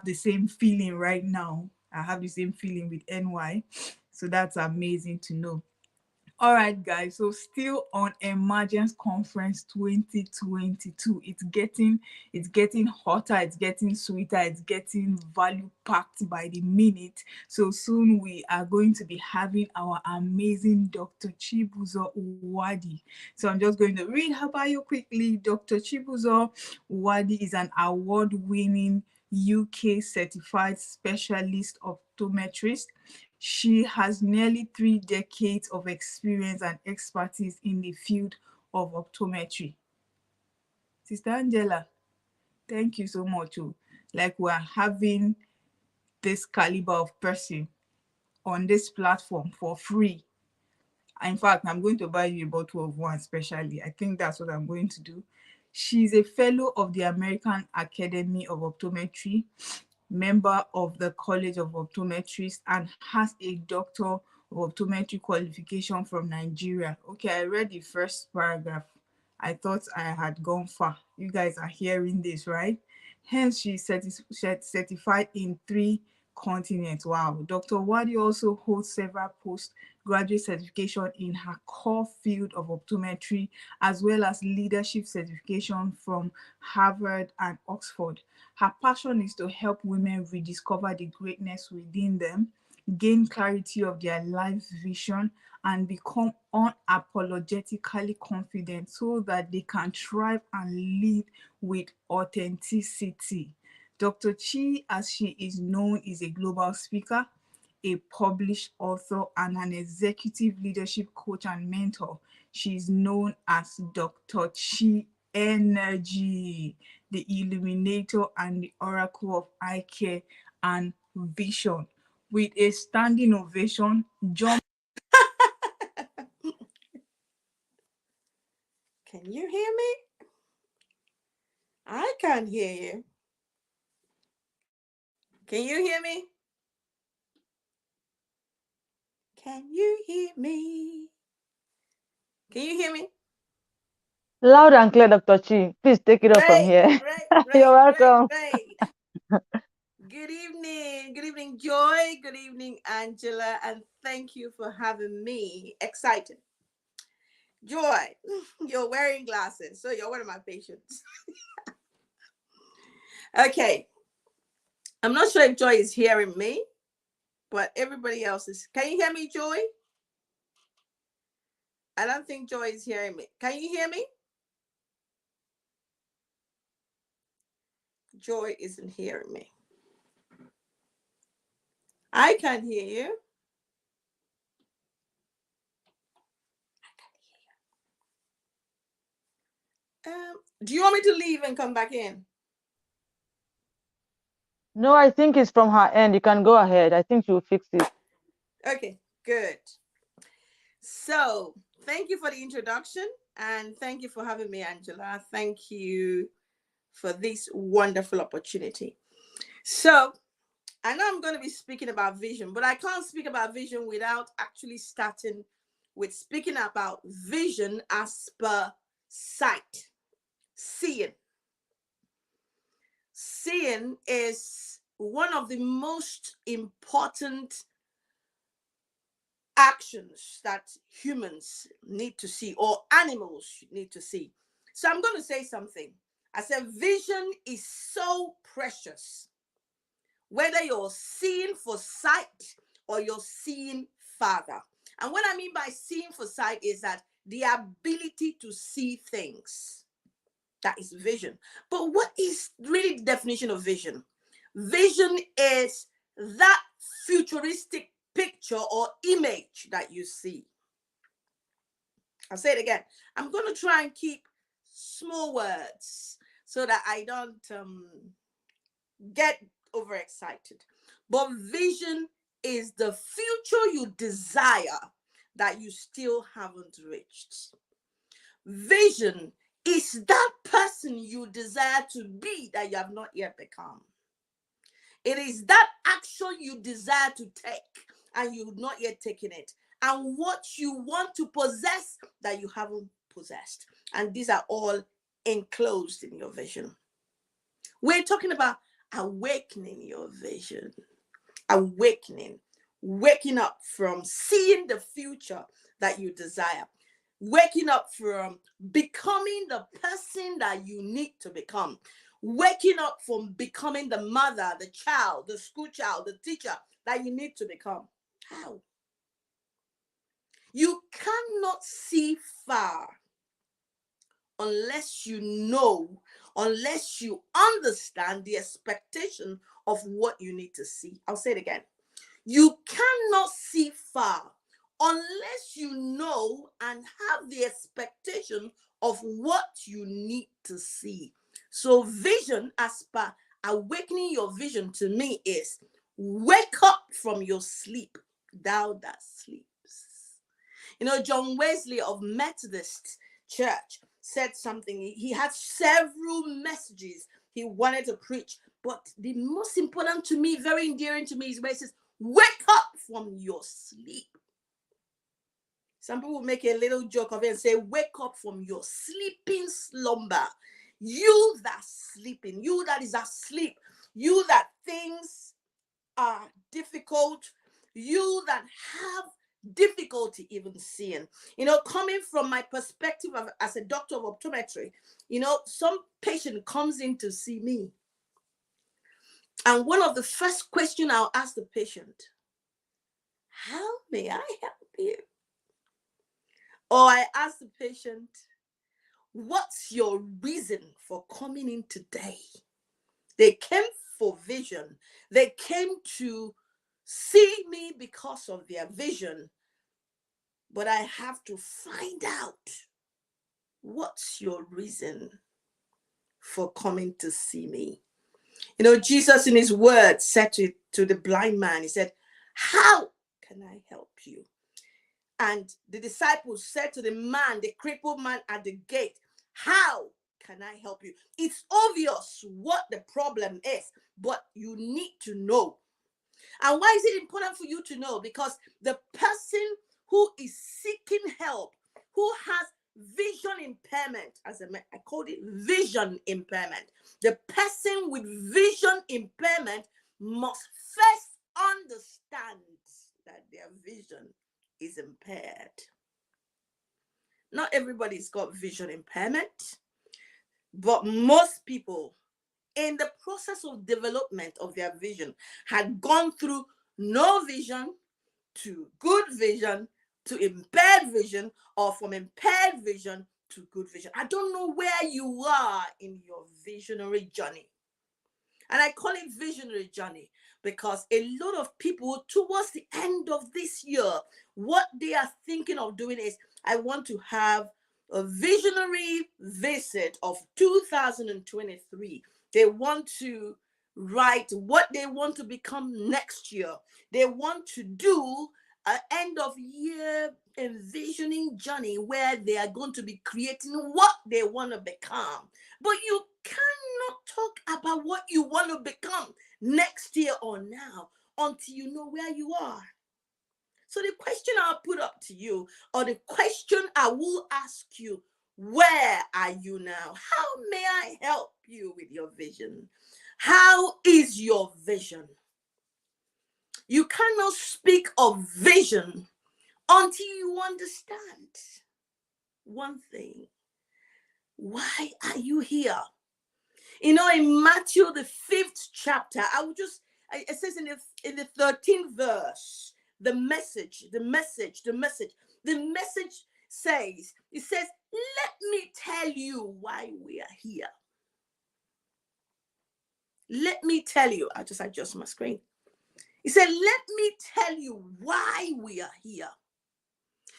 the same feeling right now. I have the same feeling with NY. So that's amazing to know. All right, guys. So still on Emergence Conference 2022. It's getting hotter, it's getting sweeter, it's getting value packed by the minute. So soon we are going to be having our amazing Dr. Chibuzo Uwadi. So I'm just going to read her bio quickly. Dr. Chibuzo Uwadi is an award-winning UK certified specialist optometrist. She has nearly 3 decades of experience and expertise in the field of optometry. Sister Angela, thank you so much. Oh. Like we're having this caliber of person on this platform for free. In fact, I'm going to buy you a bottle of wine, especially. I think that's what I'm going to do. She's a fellow of the American Academy of Optometry, member of the College of Optometrists, and has a Doctor of Optometry qualification from Nigeria. Okay, I read the first paragraph. I thought I had gone far. You guys are hearing this, right? Hence, she's certified in 3 continents. Wow. Dr. Wadi also holds several postgraduate certification in her core field of optometry, as well as leadership certification from Harvard and Oxford. Her passion is to help women rediscover the greatness within them, gain clarity of their life vision, and become unapologetically confident so that they can thrive and lead with authenticity. Dr. Chi, as she is known, is a global speaker, a published author, and an executive leadership coach and mentor. She is known as Dr. Chi Energy, the illuminator and the oracle of eye care and vision. With a standing ovation, jump. Can you hear me? I can't hear you. Can you hear me? Can you hear me? Can you hear me? Loud and clear, Dr. Chi. Please take it up from Great, here. great, You're great, great, welcome. great. Good evening. Good evening, Joy. Good evening, Angela. And thank you for having me. Excited. Joy, you're wearing glasses, so you're one of my patients. Okay. I'm not sure if Joy is hearing me, but everybody else is. Can you hear me, Joy? I don't think Joy is hearing me. Can you hear me? Joy isn't hearing me. I can't hear you. Do you want me to leave and come back in? No, I think it's from her end. You can go ahead. I think she'll fix it. Okay, good. So, thank you for the introduction and thank you for having me, Angela. Thank you for this wonderful opportunity. So, I know I'm going to be speaking about vision, but I can't speak about vision without actually starting with speaking about vision as per sight, seeing. Seeing is one of the most important actions that humans need to see or animals need to see. So I'm going to say something. I said vision is so precious, whether you're seeing for sight or you're seeing farther. And what I mean by seeing for sight is that the ability to see things. That is vision. But what is really the definition of vision? Vision is that futuristic picture or image that you see. I'll say it again. I'm going to try and keep small words so that I don't get overexcited. But vision is the future you desire that you still haven't reached. Vision is that person you desire to be that you have not yet become. It is that action you desire to take and you've not yet taken it. And what you want to possess that you haven't possessed. And these are all enclosed in your vision. We're talking about awakening your vision. Awakening. waking up from seeing the future that you desire, waking up from becoming the person that you need to become, waking up from becoming the mother, the child, the school child, the teacher that you need to become. How? You cannot see far unless you know, unless you understand the expectation of what you need to see. I'll say it again. You cannot see far unless you know and have the expectation of what you need to see. So, vision, as per awakening your vision, to me is wake up from your sleep, thou that sleeps. You know, John Wesley of Methodist Church said something. He had several messages he wanted to preach, but the most important to me, very endearing to me, is where he says, wake up from your sleep. Some people make a little joke of it and say, wake up from your sleeping slumber. You that sleeping, you that is asleep, you that things are difficult, you that have difficulty even seeing. You know, coming from my perspective as a doctor of optometry, you know, some patient comes in to see me. And one of the first questions I'll ask the patient, how may I help you? Or I ask the patient, what's your reason for coming in today? They came for vision. They came to see me because of their vision. But I have to find out, what's your reason for coming to see me? You know, Jesus in his word said to the blind man, he said, how can I help you? And the disciples said to the man, the crippled man at the gate, how can I help you? It's obvious what the problem is, but you need to know. And why is it important for you to know? Because the person who is seeking help, who has vision impairment, I called it vision impairment. The person with vision impairment must first understand that their vision is impaired. Not everybody's got vision impairment, but most people in the process of development of their vision had gone through no vision to good vision to impaired vision, or from impaired vision to good vision. I don't know where you are in your visionary journey. And I call it visionary journey because a lot of people towards the end of this year, what they are thinking of doing is, I want to have a visionary visit of 2023. They want to write what they want to become next year. They want to do an end of year envisioning journey where they are going to be creating what they want to become. But you cannot talk about what you want to become next year or now until you know where you are. So the question I'll put up to you, or the question I will ask you, where are you now? How may I help you with your vision? How is your vision? You cannot speak of vision until you understand one thing. Why are you here? You know, in Matthew, the 5th chapter, it says in the 13th verse, the message says, it says, let me tell you why we are here. Let me tell you, I just adjust my screen. He said, let me tell you why we are here.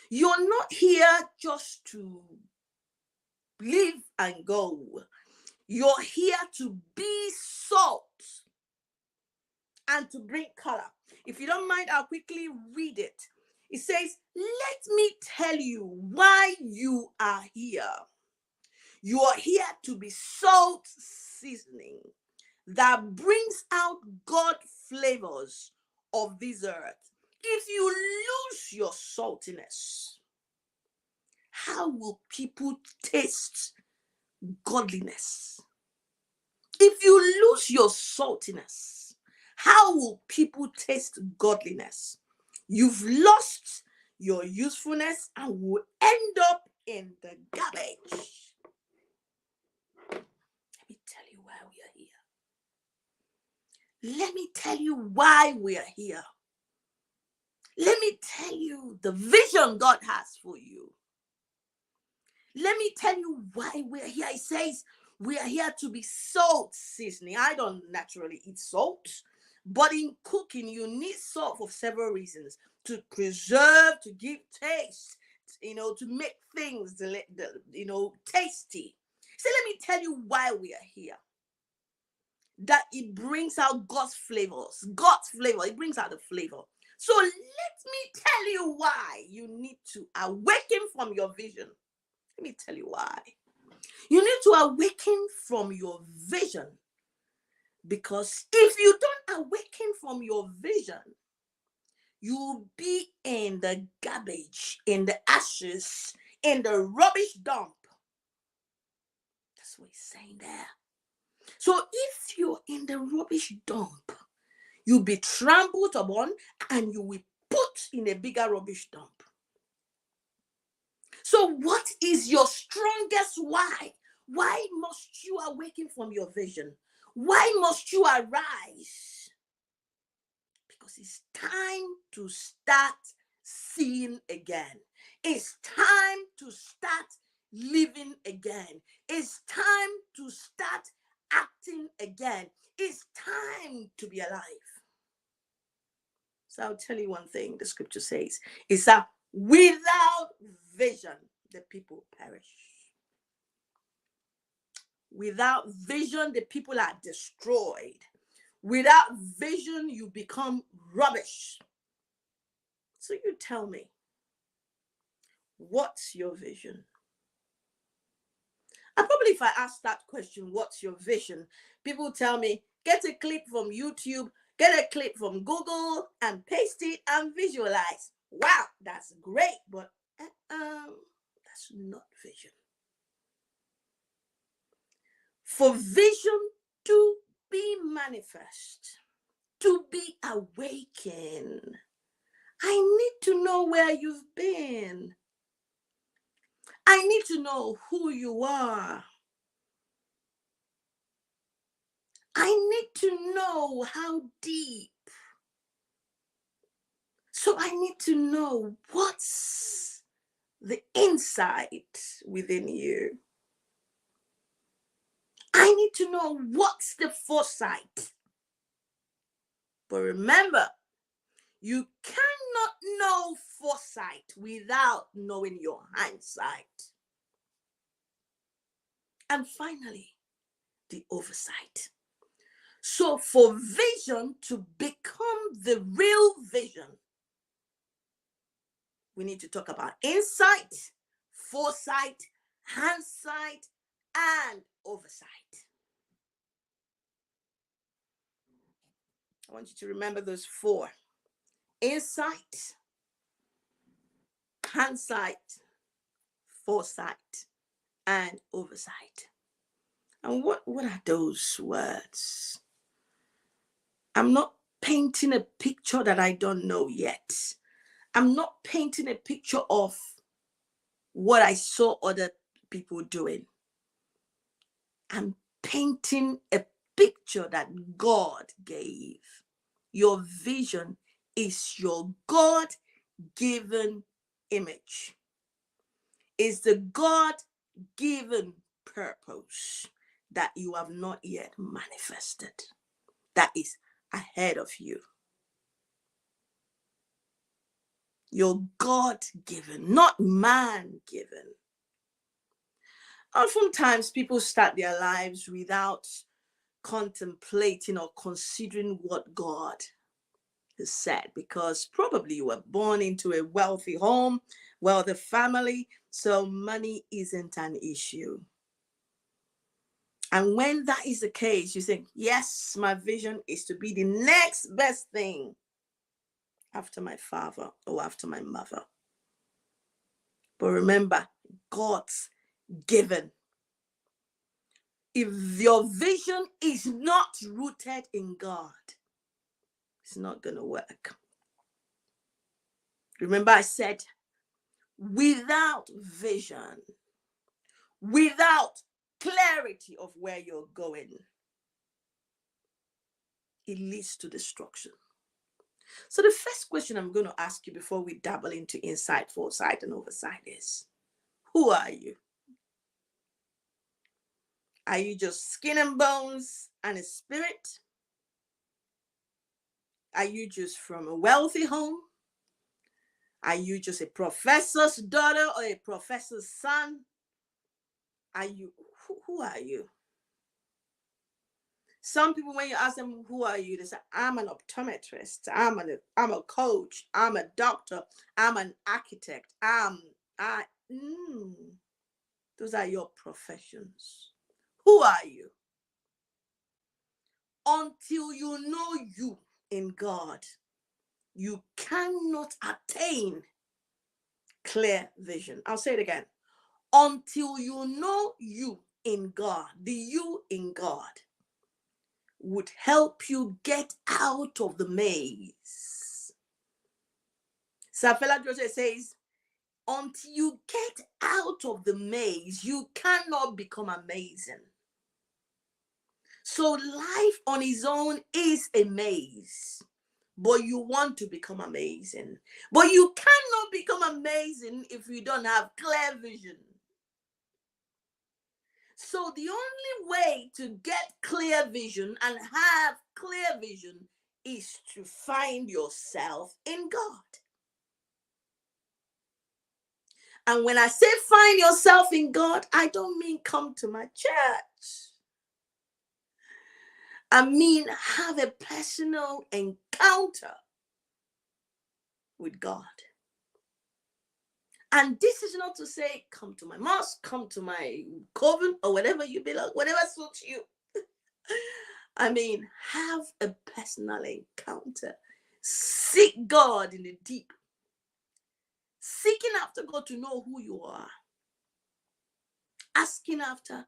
You're not here just to live and go. You're here to be salt and to bring color. If you don't mind, I'll quickly read it. It says, let me tell you why you are here. You are here to be salt seasoning that brings out God flavors of this earth. If you lose your saltiness, how will people taste godliness? If you lose your saltiness, how will people taste godliness? You've lost your usefulness and will end up in the garbage. Let me tell you why we are here. Let me tell you why we are here. Let me tell you the vision God has for you. Let me tell you why we're here. It says we are here to be salt seasoning. I don't naturally eat salt, but in cooking, you need salt for several reasons: to preserve, to give taste, to make things, tasty. So let me tell you why we are here. That it brings out God's flavors. God's flavor, it brings out the flavor. So let me tell you why you need to awaken from your vision. Let me tell you why. You need to awaken from your vision. Because if you don't awaken from your vision, you'll be in the garbage, in the ashes, in the rubbish dump. That's what he's saying there. So if you're in the rubbish dump, you'll be trampled upon and you will put in a bigger rubbish dump. So what is your strongest why? Why must you awaken from your vision? Why must you arise? Because it's time to start seeing again. It's time to start living again. It's time to start acting again. It's time to be alive. So I'll tell you one thing the scripture says. It's that without vision, the people perish. Without vision, the people are destroyed. Without vision, you become rubbish. So you tell me, what's your vision? And probably if I ask that question, what's your vision? People tell me, get a clip from YouTube, get a clip from Google and paste it and visualize. Wow, that's great, but that's not vision. For vision to be manifest, to be awakened, I need to know where you've been. I need to know who you are. I need to know how deep. So I need to know what's the insight within you. I need to know what's the foresight. But remember, you cannot know foresight without knowing your hindsight. And finally, the oversight. So for vision to become the real vision, we need to talk about insight, foresight, hindsight, and oversight. I want you to remember those four: insight, hindsight, foresight, and oversight. And what are those words? I'm not painting a picture that I don't know yet. I'm not painting a picture of what I saw other people doing. I'm painting a picture that God gave. Your vision is your God-given image. It's the God-given purpose that you have not yet manifested, that is ahead of you. Your God-given, not man-given. Oftentimes, people start their lives without contemplating or considering what God has said, because probably you were born into a wealthy home, wealthy family, so money isn't an issue. And when that is the case, you think, yes, my vision is to be the next best thing after my father or after my mother. But remember, God's given. If your vision is not rooted in God, it's not going to work. Remember, I said, without vision, without clarity of where you're going, it leads to destruction. So the first question I'm going to ask you before we dabble into insight, foresight, and oversight is, who are you? Are you just skin and bones and a spirit? Are you just from a wealthy home? Are you just a professor's daughter or a professor's son? Are you, who are you? Some people, when you ask them, who are you? They say, I'm an optometrist. I'm a coach. I'm a doctor. I'm an architect. Those are your professions. Who are you? Until you know you in God, you cannot attain clear vision. I'll say it again. Until you know you in God, the you in God would help you get out of the maze. Safela Joseph says, until you get out of the maze, you cannot become amazing. So life on its own is a maze, but you want to become amazing. But you cannot become amazing if you don't have clear vision. So the only way to get clear vision and have clear vision is to find yourself in God. And when I say find yourself in God, I don't mean come to my church. I mean have a personal encounter with God. And this is not to say come to my mosque, come to my coven, or whatever you belong, whatever suits you. I mean, have a personal encounter. Seek God in the deep. Seeking after God to know who you are. Asking after,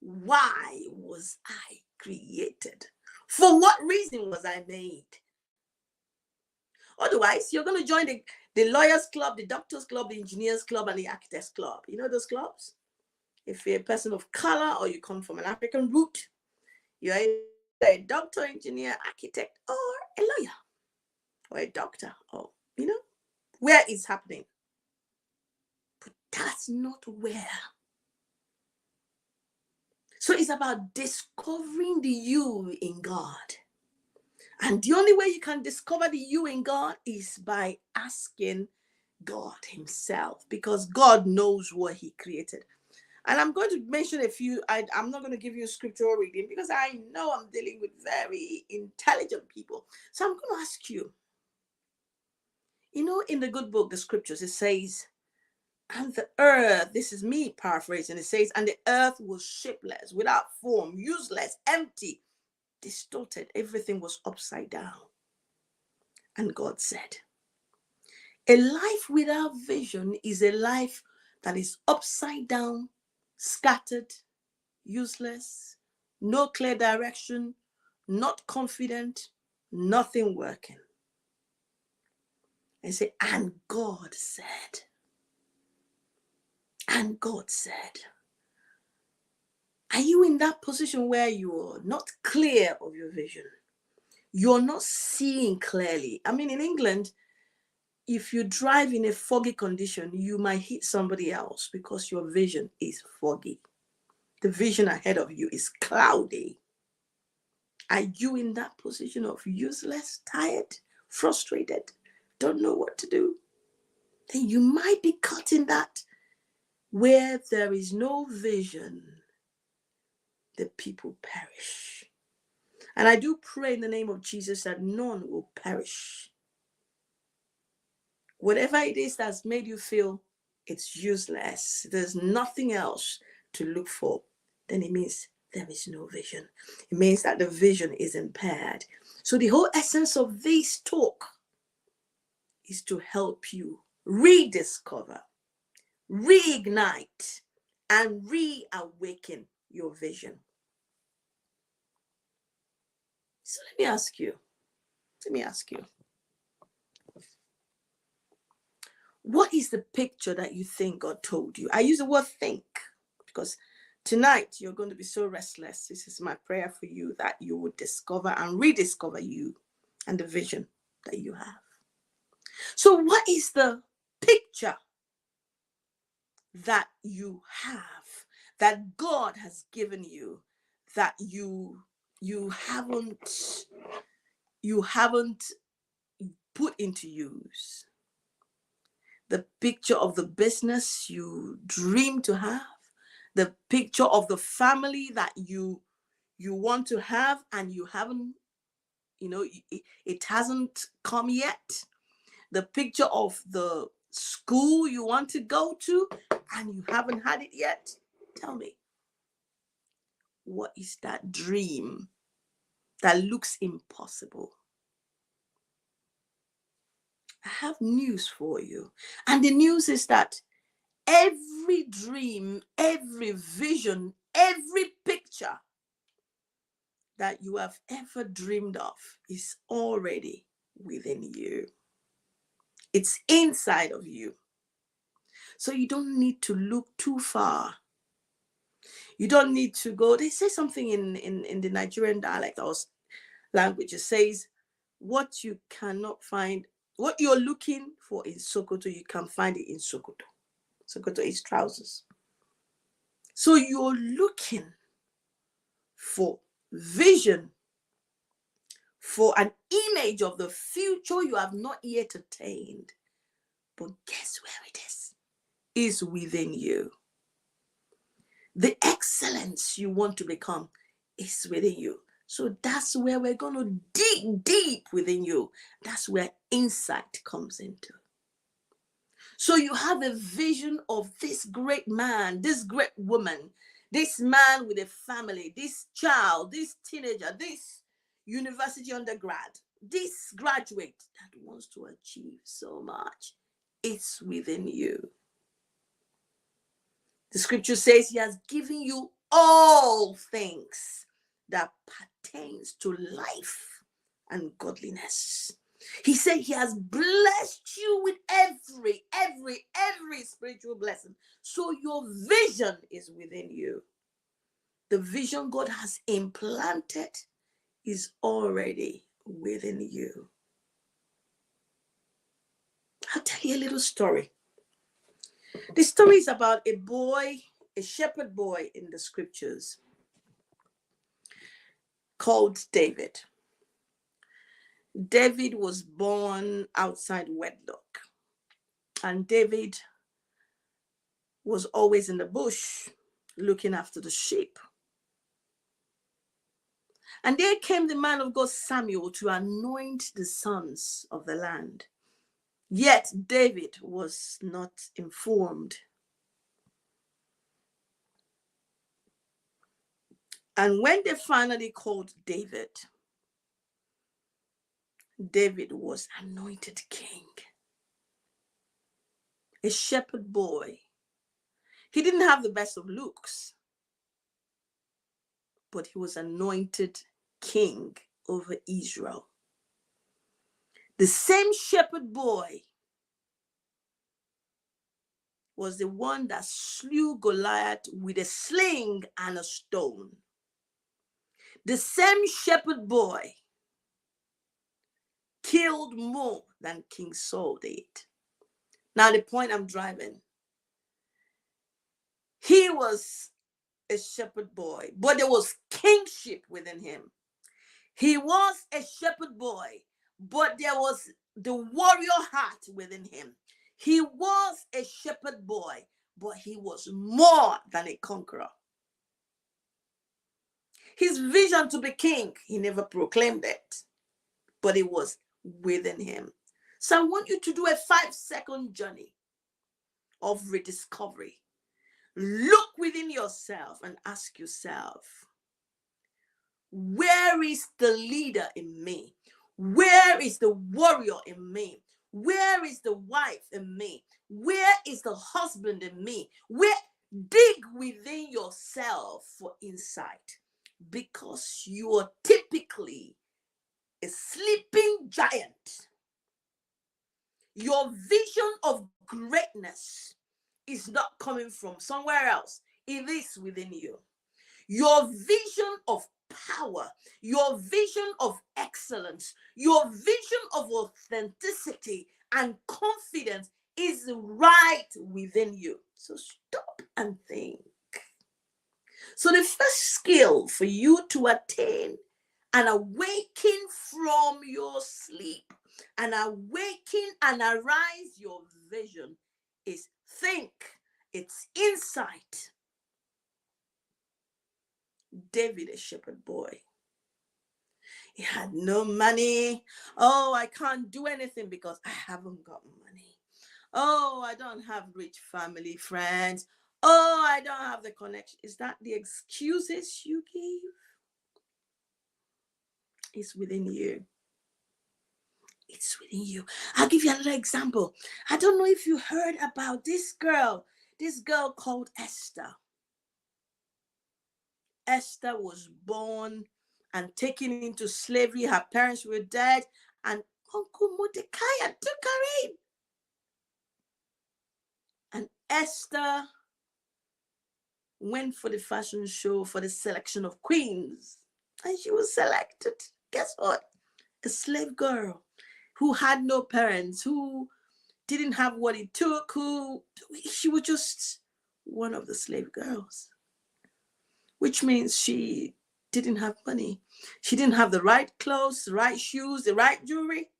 why was I created? For what reason was I made? Otherwise, you're going to join the lawyers club, the doctors club, the engineers club, and the architects club. You know those clubs? If you're a person of color or you come from an African root, you're a doctor, engineer, architect, or a lawyer, or a doctor, or, where it's happening. But that's not where. So it's about discovering the you in God. And the only way you can discover the you in God is by asking God himself, because God knows what he created. And I'm going to mention a few. I'm not going to give you a scriptural reading because I know I'm dealing with very intelligent people. So I'm going to ask you, in the good book, the scriptures, it says, and the earth, this is me paraphrasing, it says, and the earth was shapeless, without form, useless, empty, distorted. Everything was upside down. And God said, a life without vision is a life that is upside down, scattered, useless, no clear direction, not confident, nothing working. And say, and God said, are you in that position where you're not clear of your vision? You're not seeing clearly. I mean, in England, if you drive in a foggy condition, you might hit somebody else because your vision is foggy. The vision ahead of you is cloudy. Are you in that position of useless, tired, frustrated, don't know what to do? Then you might be caught in that where there is no vision, the people perish. And I do pray in the name of Jesus that none will perish. Whatever it is that's made you feel it's useless, there's nothing else to look for, then it means there is no vision. It means that the vision is impaired. So the whole essence of this talk is to help you rediscover, reignite, and reawaken your vision. So let me ask you, What is the picture that you think God told you? I use the word think because tonight you're going to be so restless. This is my prayer for you, that you will discover and rediscover you and the vision that you have. So, what is the picture that you have, that God has given you, that you haven't put into use? The picture of the business you dream to have, the picture of the family that you want to have and you haven't, it hasn't come yet, the picture of the school you want to go to and you haven't had it yet. Tell me, what is that dream that looks impossible? I have news for you. And the news is that every dream, every vision, every picture that you have ever dreamed of is already within you. It's inside of you. So you don't need to look too far. You don't need to go. They say something in the Nigerian dialect or language. It says, what you cannot find, what you're looking for in Sokoto, you can find it in Sokoto. Sokoto is trousers. So you're looking for vision, for an image of the future you have not yet attained. But guess where it is? Is within you. The excellence you want to become is within you. So that's where we're going to dig deep within you. That's where insight comes into. So you have a vision of this great man, this great woman, this man with a family, this child, this teenager, this university undergrad, this graduate that wants to achieve so much. It's within you. The scripture says he has given you all things that pertains to life and godliness. He said he has blessed you with every spiritual blessing. So your vision is within you. The vision God has implanted is already within you. I'll tell you a little story. The story is about a boy, a shepherd boy in the scriptures called David. David was born outside wedlock, and David was always in the bush looking after the sheep. And there came the man of God Samuel to anoint the sons of the land. Yet David was not informed. And when they finally called David, David was anointed king. A shepherd boy. He didn't have the best of looks, but he was anointed king over Israel. The same shepherd boy was the one that slew Goliath with a sling and a stone. The same shepherd boy killed more than King Saul did. Now, the point I'm driving, he was a shepherd boy, but there was kingship within him. He was a shepherd boy, but there was the warrior heart within him. He was a shepherd boy, but he was more than a conqueror. His vision to be king, he never proclaimed it, but it was within him. So I want you to do a 5-second journey of rediscovery. Look within yourself and ask yourself, where is the leader in me? Where is the warrior in me? Where is the wife in me? Where is the husband in me? Dig within yourself for insight, because you are typically a sleeping giant. Your vision of greatness is not coming from somewhere else. It is within you. Your vision of power, your vision of excellence, your vision of authenticity and confidence is right within you. So stop and think. So the first skill for you to attain and awaken from your sleep and awaken and arise your vision is think. It's insight. David, a shepherd boy, he had no money. Oh, I can't do anything because I haven't got money. Oh, I don't have rich family friends. Oh, I don't have the connection. Is that the excuses you give? It's within you. It's within you. I'll give you another example. I don't know if you heard about this girl called Esther. Esther was born and taken into slavery. Her parents were dead, and Uncle Mordecai took her in. And Esther went for the fashion show for the selection of queens, and she was selected. Guess what? A slave girl who had no parents, who didn't have what it took, she was just one of the slave girls, which means she didn't have money. She didn't have the right clothes, the right shoes, the right jewelry.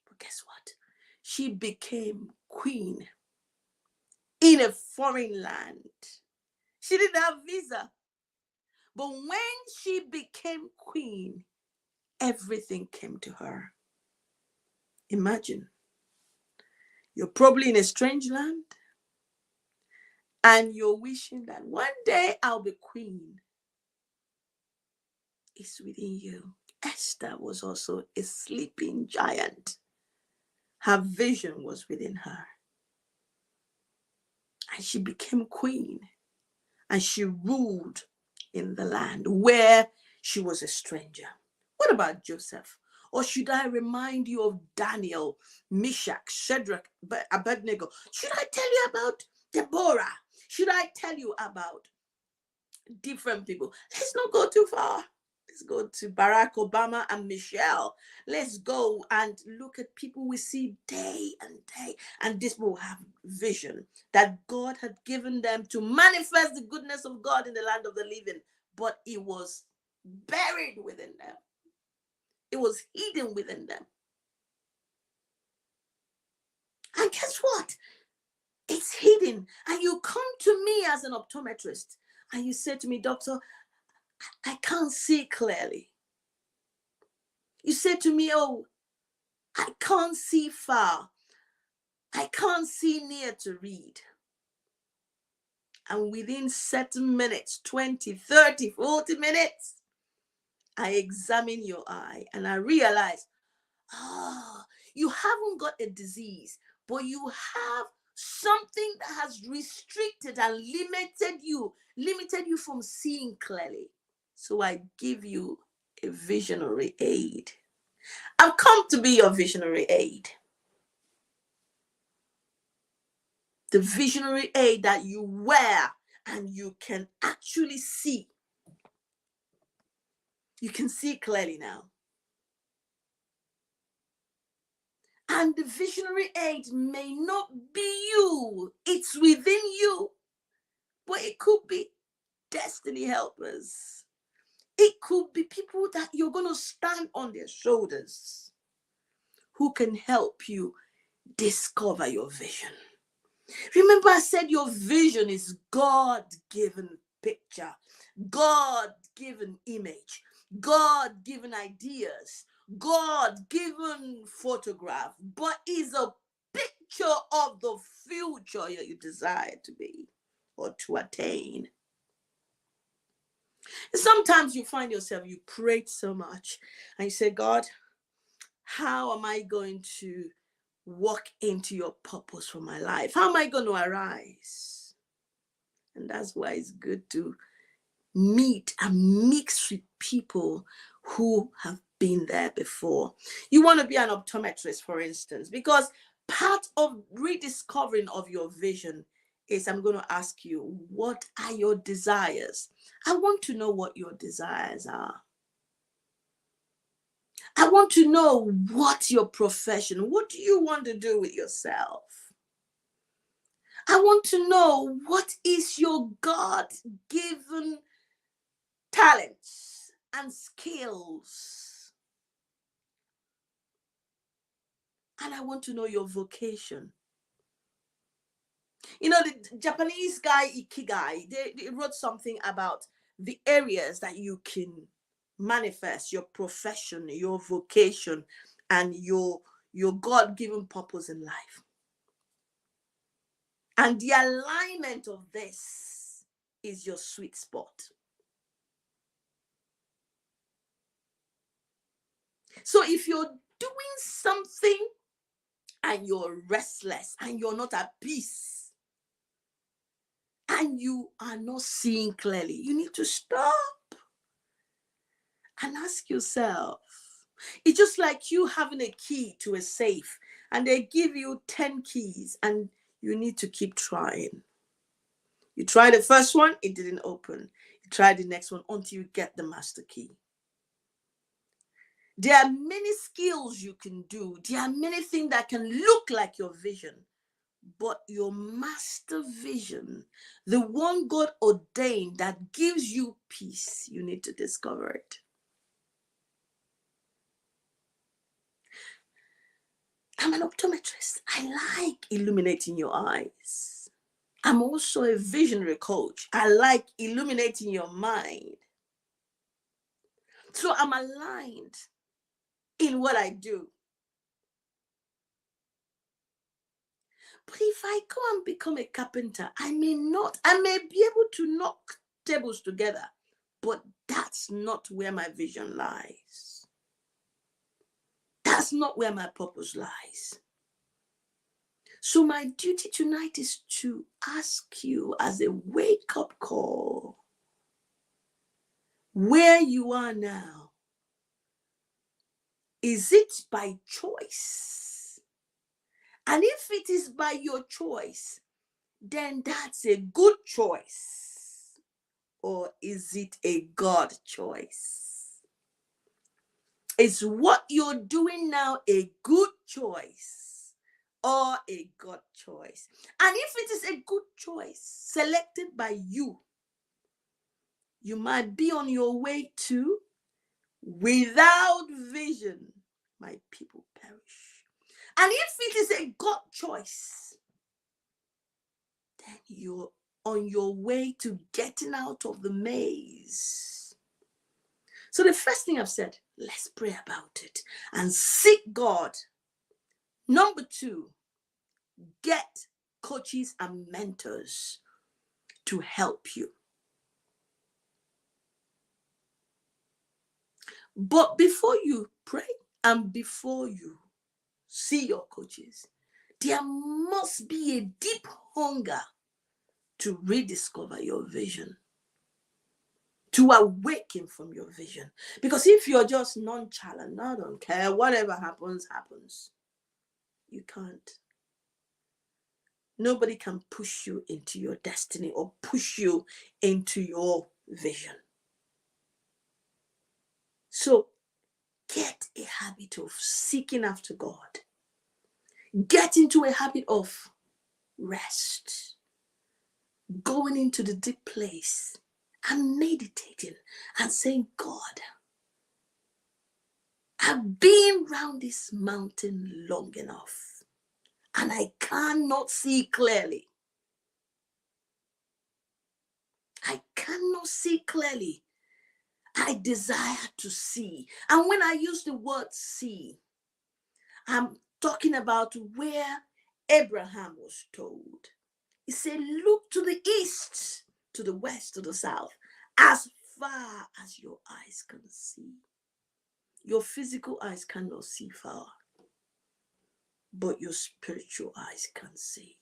But guess what? She became queen in a foreign land. She didn't have visa. But when she became queen, everything came to her. Imagine, you're probably in a strange land and you're wishing that one day I'll be queen. It's within you. Esther was also a sleeping giant. Her vision was within her. And she became queen. And she ruled in the land where she was a stranger. What about Joseph? Or should I remind you of Daniel, Meshach, Shadrach, Abednego? Should I tell you about Deborah? Should I tell you about different people? Let's not go too far. Let's go to Barack Obama and Michelle. Let's go and look at people we see day and day. And this will have vision that God had given them to manifest the goodness of God in the land of the living. But it was buried within them. It was hidden within them. And guess what? It's hidden. And you come to me as an optometrist and you say to me, doctor, I can't see clearly. You say to me, oh, I can't see far. I can't see near to read. And within certain minutes, 20, 30, 40 minutes, I examine your eye and I realize, you haven't got a disease, but you have something that has restricted and limited you from seeing clearly. So I give you a visionary aid. I've come to be your visionary aid. The visionary aid that you wear and you can actually see. You can see clearly now. And the visionary aid may not be you. It's within you. But it could be destiny helpers. It could be people that you're going to stand on their shoulders who can help you discover your vision. Remember, I said your vision is God-given picture, God-given image, God-given ideas, God-given photograph, but is a picture of the future you desire to be or to attain. Sometimes you find yourself, you prayed so much and you say, God, how am I going to walk into your purpose for my life? How am I going to arise? And that's why it's good to meet and mix with people who have been there before. You want to be an optometrist, for instance, because part of rediscovering of your vision is, I'm going to ask you, what are your desires? I want to know what your desires are. I want to know what your profession, what do you want to do with yourself? I want to know what is your God-given talents and skills. And I want to know your vocation. You know, the Japanese guy Ikigai, they wrote something about the areas that you can manifest your profession, your vocation, and your God-given purpose in life. And the alignment of this is your sweet spot. So if you're doing something and you're restless and you're not at peace and you are not seeing clearly, you need to stop and ask yourself. It's just like you having a key to a safe and they give you 10 keys and you need to keep trying. You try the first one, it didn't open. You try the next one until you get the master key. There are many skills you can do. There are many things that can look like your vision. But your master vision, the one God ordained that gives you peace, you need to discover it. I'm an optometrist. I like illuminating your eyes. I'm also a visionary coach. I like illuminating your mind. So I'm aligned in what I do. But if I go and become a carpenter, I may be able to knock tables together, but that's not where my vision lies. That's not where my purpose lies. So my duty tonight is to ask you as a wake-up call, where you are now, is it by choice? And if it is by your choice, then that's a good choice. Or is it a God choice? Is what you're doing now a good choice or a God choice? And if it is a good choice selected by you, you might be on your way to without vision, my people perish. And if it is a God choice, then you're on your way to getting out of the maze. So the first thing I've said, let's pray about it and seek God. Number 2, get coaches and mentors to help you. But before you pray and before you see your coaches, there must be a deep hunger to rediscover your vision, to awaken from your vision. Because if you're just nonchalant, I don't care, whatever happens, happens, you can't. Nobody can push you into your destiny or push you into your vision. So get a habit of seeking after God. Get into a habit of rest, going into the deep place and meditating and saying, God, I've been around this mountain long enough and I cannot see clearly. I cannot see clearly. I desire to see. And when I use the word see, I'm talking about where Abraham was told. He said, look to the east, to the west, to the south, as far as your eyes can see. Your physical eyes cannot see far, but your spiritual eyes can see.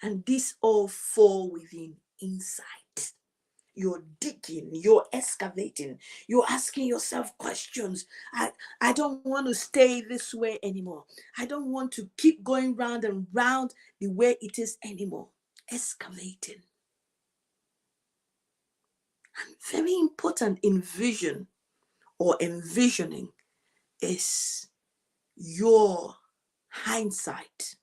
And this all fall within insight. You're digging, you're excavating, you're asking yourself questions. I don't want to stay this way anymore. I don't want to keep going round and round the way it is anymore. Excavating. And very important in vision or envisioning is your hindsight.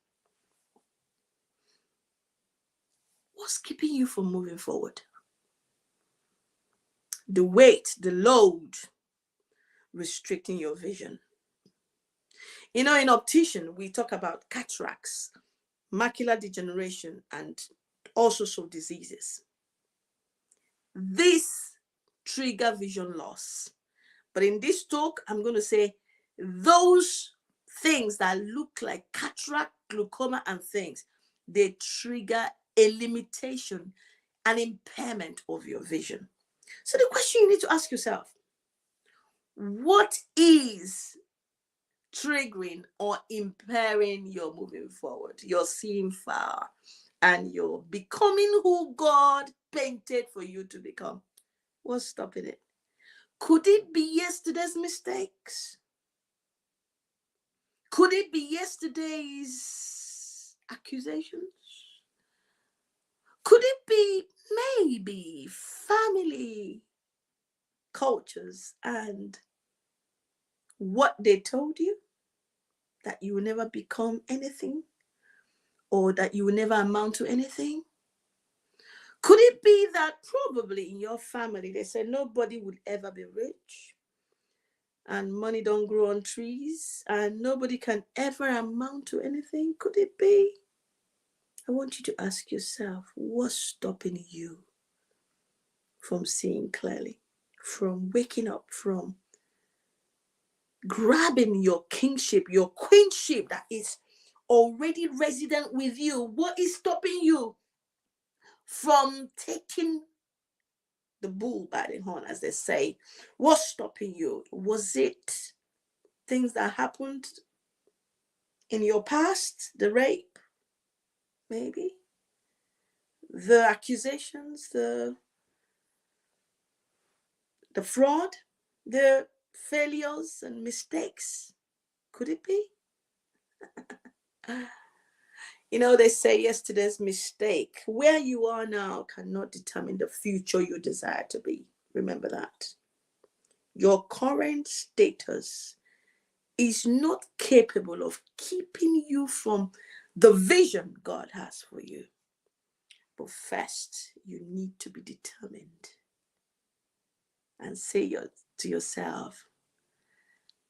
What's keeping you from moving forward? The weight, the load restricting your vision. You know, in optician, we talk about cataracts, macular degeneration, and all sorts of diseases. This trigger vision loss. But in this talk, I'm going to say those things that look like cataract, glaucoma, and things, they trigger a limitation, an impairment of your vision. So the question you need to ask yourself, what is triggering or impairing your moving forward, your seeing far, and your becoming who God painted for you to become? What's stopping it? Could it be yesterday's mistakes? Could it be yesterday's accusations? Could it be maybe family cultures and what they told you, that you will never become anything or that you will never amount to anything? Could it be that probably in your family they said nobody would ever be rich and money don't grow on trees and nobody can ever amount to anything? Could it be? I want you to ask yourself, what's stopping you from seeing clearly, from waking up, from grabbing your kingship, your queenship that is already resident with you? What is stopping you from taking the bull by the horn, as they say? What's stopping you? Was it things that happened in your past? The rape, maybe? The accusations, the fraud, the failures and mistakes? Could it be? You know, they say yesterday's mistake. Where you are now cannot determine the future you desire to be. Remember that. Your current status is not capable of keeping you from the vision God has for you. But first, you need to be determined and say to yourself,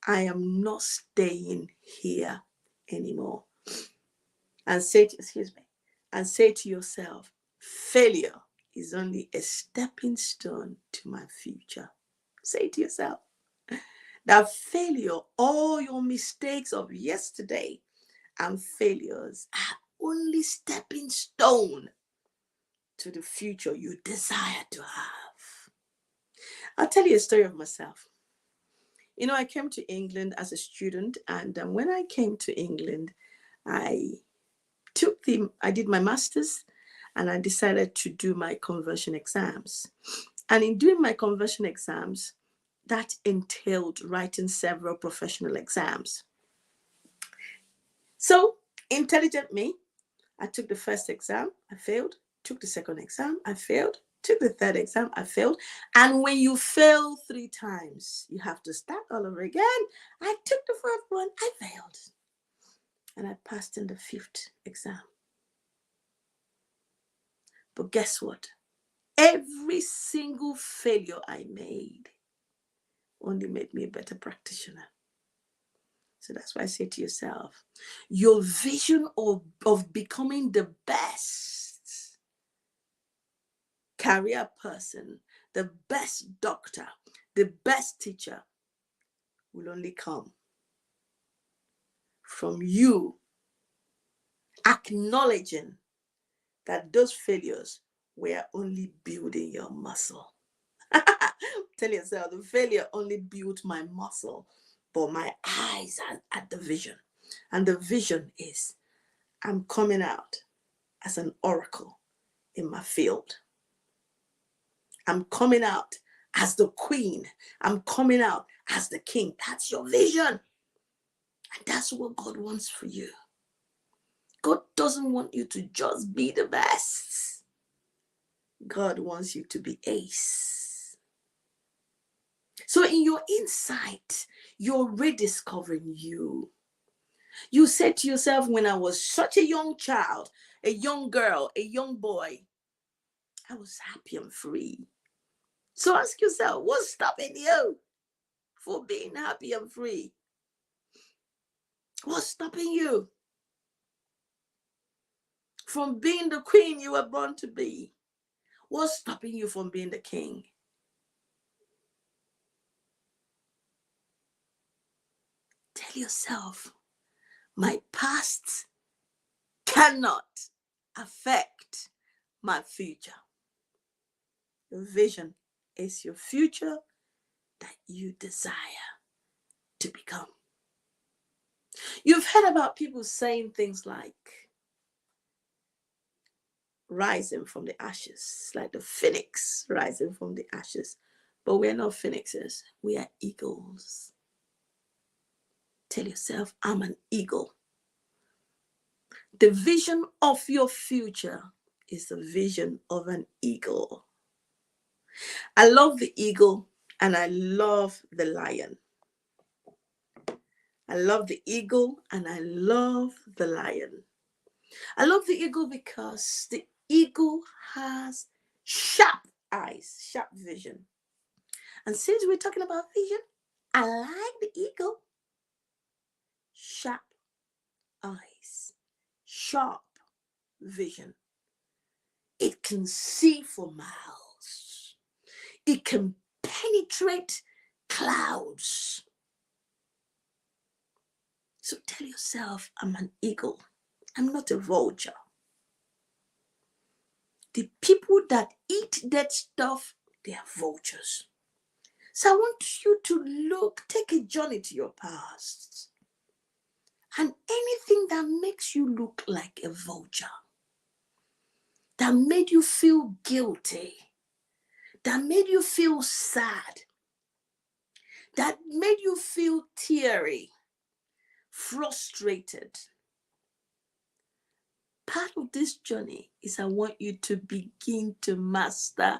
I am not staying here anymore. And say to yourself, failure is only a stepping stone to my future. Say to yourself that failure, all your mistakes of yesterday and failures are only stepping stone to the future you desire to have. I'll tell you a story of myself. You know, I came to England as a student, and when I came to England, I did my master's, and I decided to do my conversion exams. And in doing my conversion exams, that entailed writing several professional exams. So, intelligent me, I took the first exam, I failed, took the second exam, I failed, took the third exam, I failed. And when you fail 3 times, you have to start all over again. I took the fourth one, I failed. And I passed in the 5th exam. But guess what? Every single failure I made only made me a better practitioner. So that's why I say to yourself, your vision of becoming the best career person, the best doctor, the best teacher will only come from you acknowledging that those failures were only building your muscle. Tell yourself, the failure only built my muscle, but my eyes are at the vision. And the vision is, I'm coming out as an oracle in my field. I'm coming out as the queen. I'm coming out as the king. That's your vision. And that's what God wants for you. God doesn't want you to just be the best. God wants you to be ace. So in your insight, you're rediscovering you. You said to yourself, when I was such a young child, a young girl, a young boy, I was happy and free. So ask yourself, what's stopping you for being happy and free? What's stopping you from being the queen you were born to be? What's stopping you from being the king? Tell yourself, my past cannot affect my future. Your vision is your future that you desire to become. You've heard about people saying things like rising from the ashes, like the phoenix rising from the ashes. But we're not phoenixes, we are eagles. Tell yourself, I'm an eagle. The vision of your future is the vision of an eagle. I love the eagle and I love the lion. I love the eagle and I love the lion. I love the eagle because the eagle has sharp eyes, sharp vision. And since we're talking about vision, I like the eagle. Sharp eyes, sharp vision. It can see for miles. It can penetrate clouds. So tell yourself, I'm an eagle. I'm not a vulture. The people that eat dead stuff, they are vultures. So I want you to take a journey to your past. And anything that makes you look like a vulture, that made you feel guilty, that made you feel sad, that made you feel teary, frustrated. Part of this journey is I want you to begin to master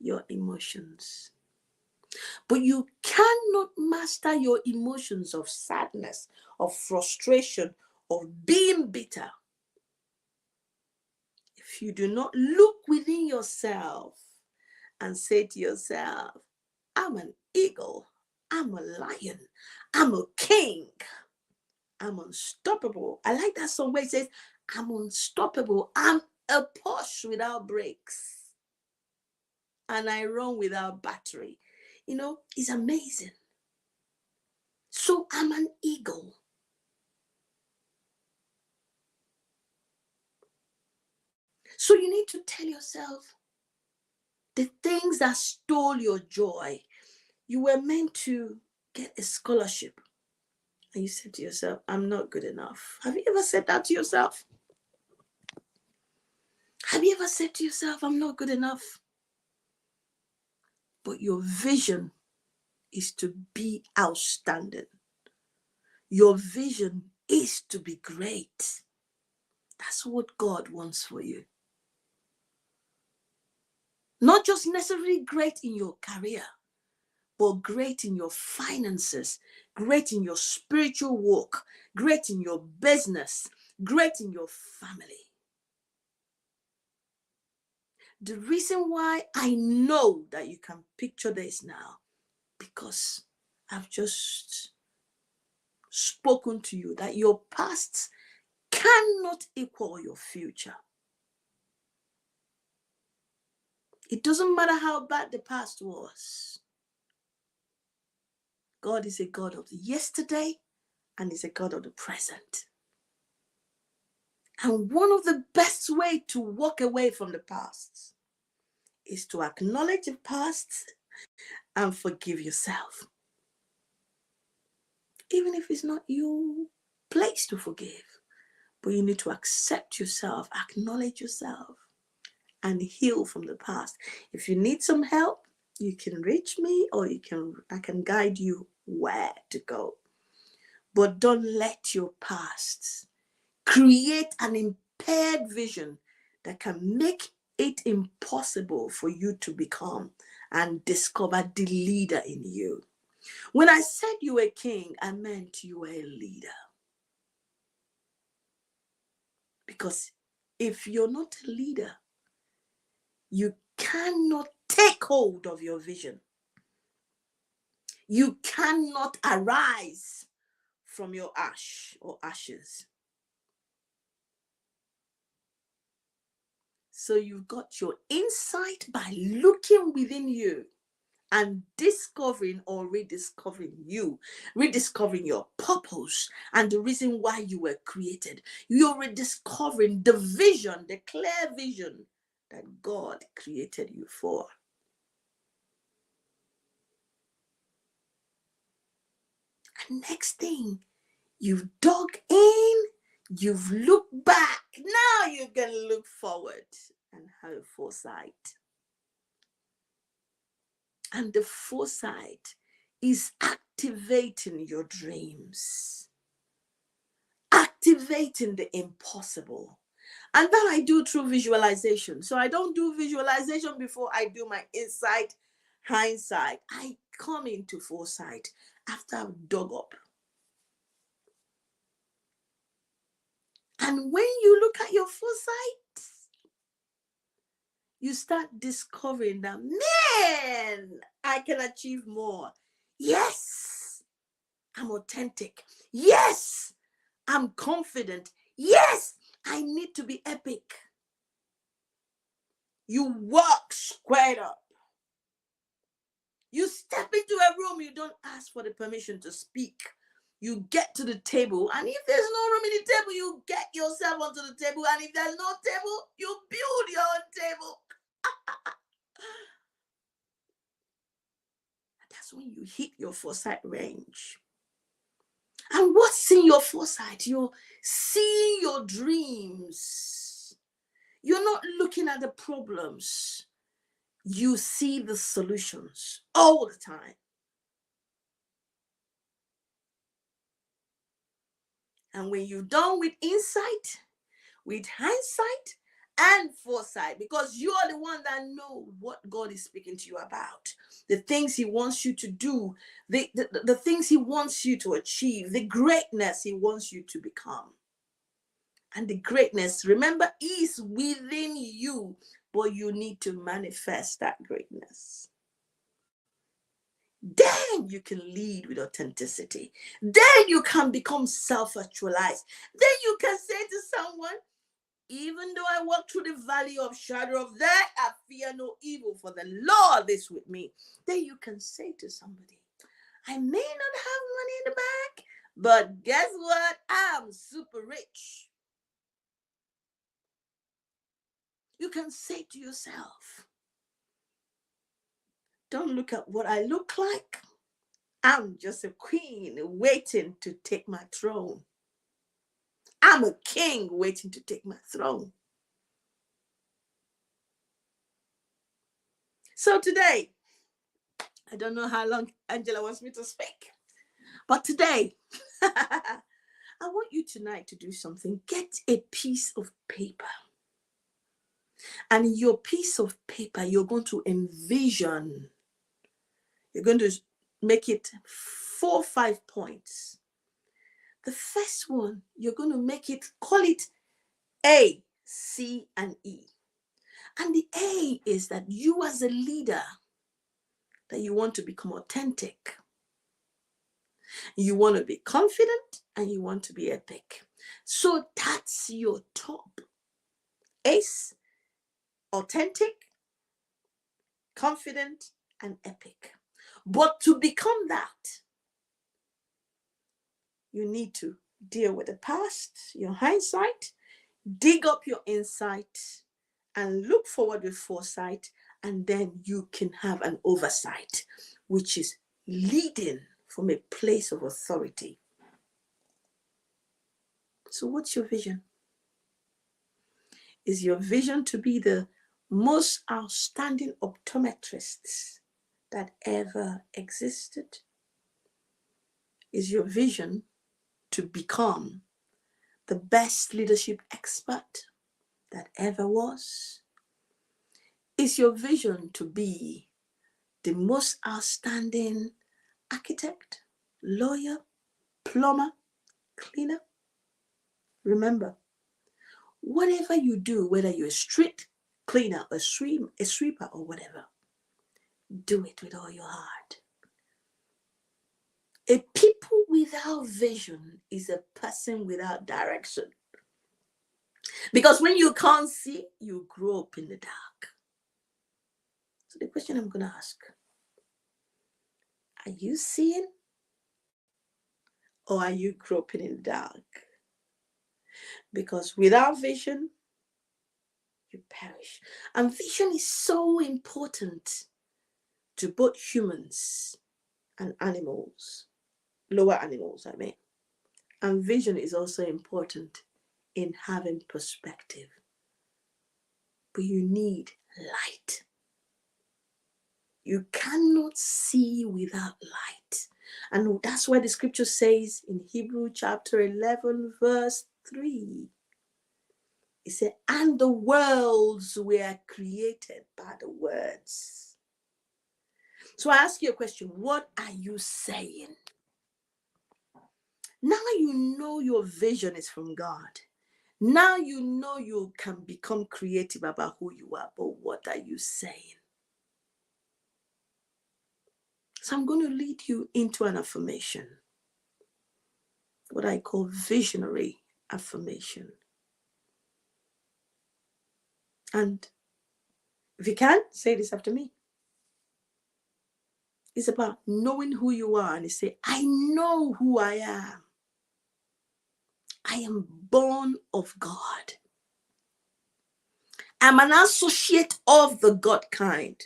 your emotions. But you cannot master your emotions of sadness, of frustration, of being bitter if you do not look within yourself and say to yourself, I'm an eagle, I'm a lion, I'm a king, I'm unstoppable. I like that song where it says, I'm unstoppable, I'm a Porsche without brakes, and I run without battery. You know, it's amazing. So I'm an eagle. So you need to tell yourself the things that stole your joy. You were meant to get a scholarship. And you said to yourself, I'm not good enough. Have you ever said that to yourself? Have you ever said to yourself, I'm not good enough? But your vision is to be outstanding. Your vision is to be great. That's what God wants for you. Not just necessarily great in your career, but great in your finances, great in your spiritual walk, great in your business, great in your family. The reason why I know that you can picture this now, because I've just spoken to you that your past cannot equal your future. It doesn't matter how bad the past was. God is a God of the yesterday and is a God of the present. And one of the best ways to walk away from the past is to acknowledge the past and forgive yourself. Even if it's not your place to forgive, but you need to accept yourself, acknowledge yourself, and heal from the past. If you need some help, you can reach me, or I can guide you where to go. But don't let your past create an impaired vision that can make it impossible for you to become and discover the leader in you. When I said you were a king, I meant you were a leader. Because if you're not a leader, you cannot take hold of your vision. You cannot arise from your ash or ashes. So you've got your insight by looking within you and discovering or rediscovering you, rediscovering your purpose and the reason why you were created. You're rediscovering the vision, the clear vision that God created you for. And next thing, you've dug in, you've looked back. Now you can look forward and have foresight. And the foresight is activating your dreams, activating the impossible. And that I do through visualization. So I don't do visualization before I do my insight, hindsight. I come into foresight after I've dug up. And when you look at your foresight, you start discovering that, man, I can achieve more. Yes, I'm authentic. Yes, I'm confident. Yes, I need to be epic. You walk squared up. You step into a room, you don't ask for the permission to speak. You get to the table, and if there's no room in the table, you get yourself onto the table. And if there's no table, you build your own table. That's when you hit your foresight range. And what's in your foresight? You're seeing your dreams. You're not looking at the problems. You see the solutions all the time. And when you're done with insight, with hindsight and foresight, because you are the one that know what God is speaking to you about, the things he wants you to do, the things he wants you to achieve, the greatness he wants you to become. And the greatness, remember, is within you, but you need to manifest that greatness. Then you can lead with authenticity. Then you can become self-actualized. Then you can say to someone, even though I walk through the valley of shadow of death, I fear no evil, for the Lord is with me. Then you can say to somebody, I may not have money in the bank, but guess what? I'm super rich. You can say to yourself, don't look at what I look like. I'm just a queen waiting to take my throne. I'm a king waiting to take my throne. So today, I don't know how long Angela wants me to speak, but today, I want you tonight to do something. Get a piece of paper. And in your piece of paper, you're going to envision, you're going to make it 4 or 5 points. The first one, you're going to make it, call it A, C, and E. And the A is that you as a leader, that you want to become authentic. You want to be confident and you want to be epic. So that's your top. Ace, authentic, confident, and epic. But to become that, you need to deal with the past, your hindsight, dig up your insight, and look forward with foresight, and then you can have an oversight, which is leading from a place of authority. So what's your vision? Is your vision to be the most outstanding optometrists that ever existed? Is your vision to become the best leadership expert that ever was? Is your vision to be the most outstanding architect, lawyer, plumber, cleaner? Remember, whatever you do, whether you're a street cleaner, a sweeper, or whatever, do it with all your heart. A people without vision is a person without direction. Because when you can't see, you grow up in the dark. So the question I'm going to ask, are you seeing or are you groping in the dark? Because without vision, you perish. And vision is so important to both humans and animals, lower animals, I mean. And vision is also important in having perspective. But you need light. You cannot see without light. And that's why the scripture says in Hebrew chapter 11, verse 3, it said, and the worlds were created by the words. So I ask you a question, what are you saying? Now you know your vision is from God. Now you know you can become creative about who you are, but what are you saying? So I'm going to lead you into an affirmation, what I call visionary affirmation. And if you can, say this after me. It's about knowing who you are, and you say, I know who I am. I am born of God. I'm an associate of the God kind.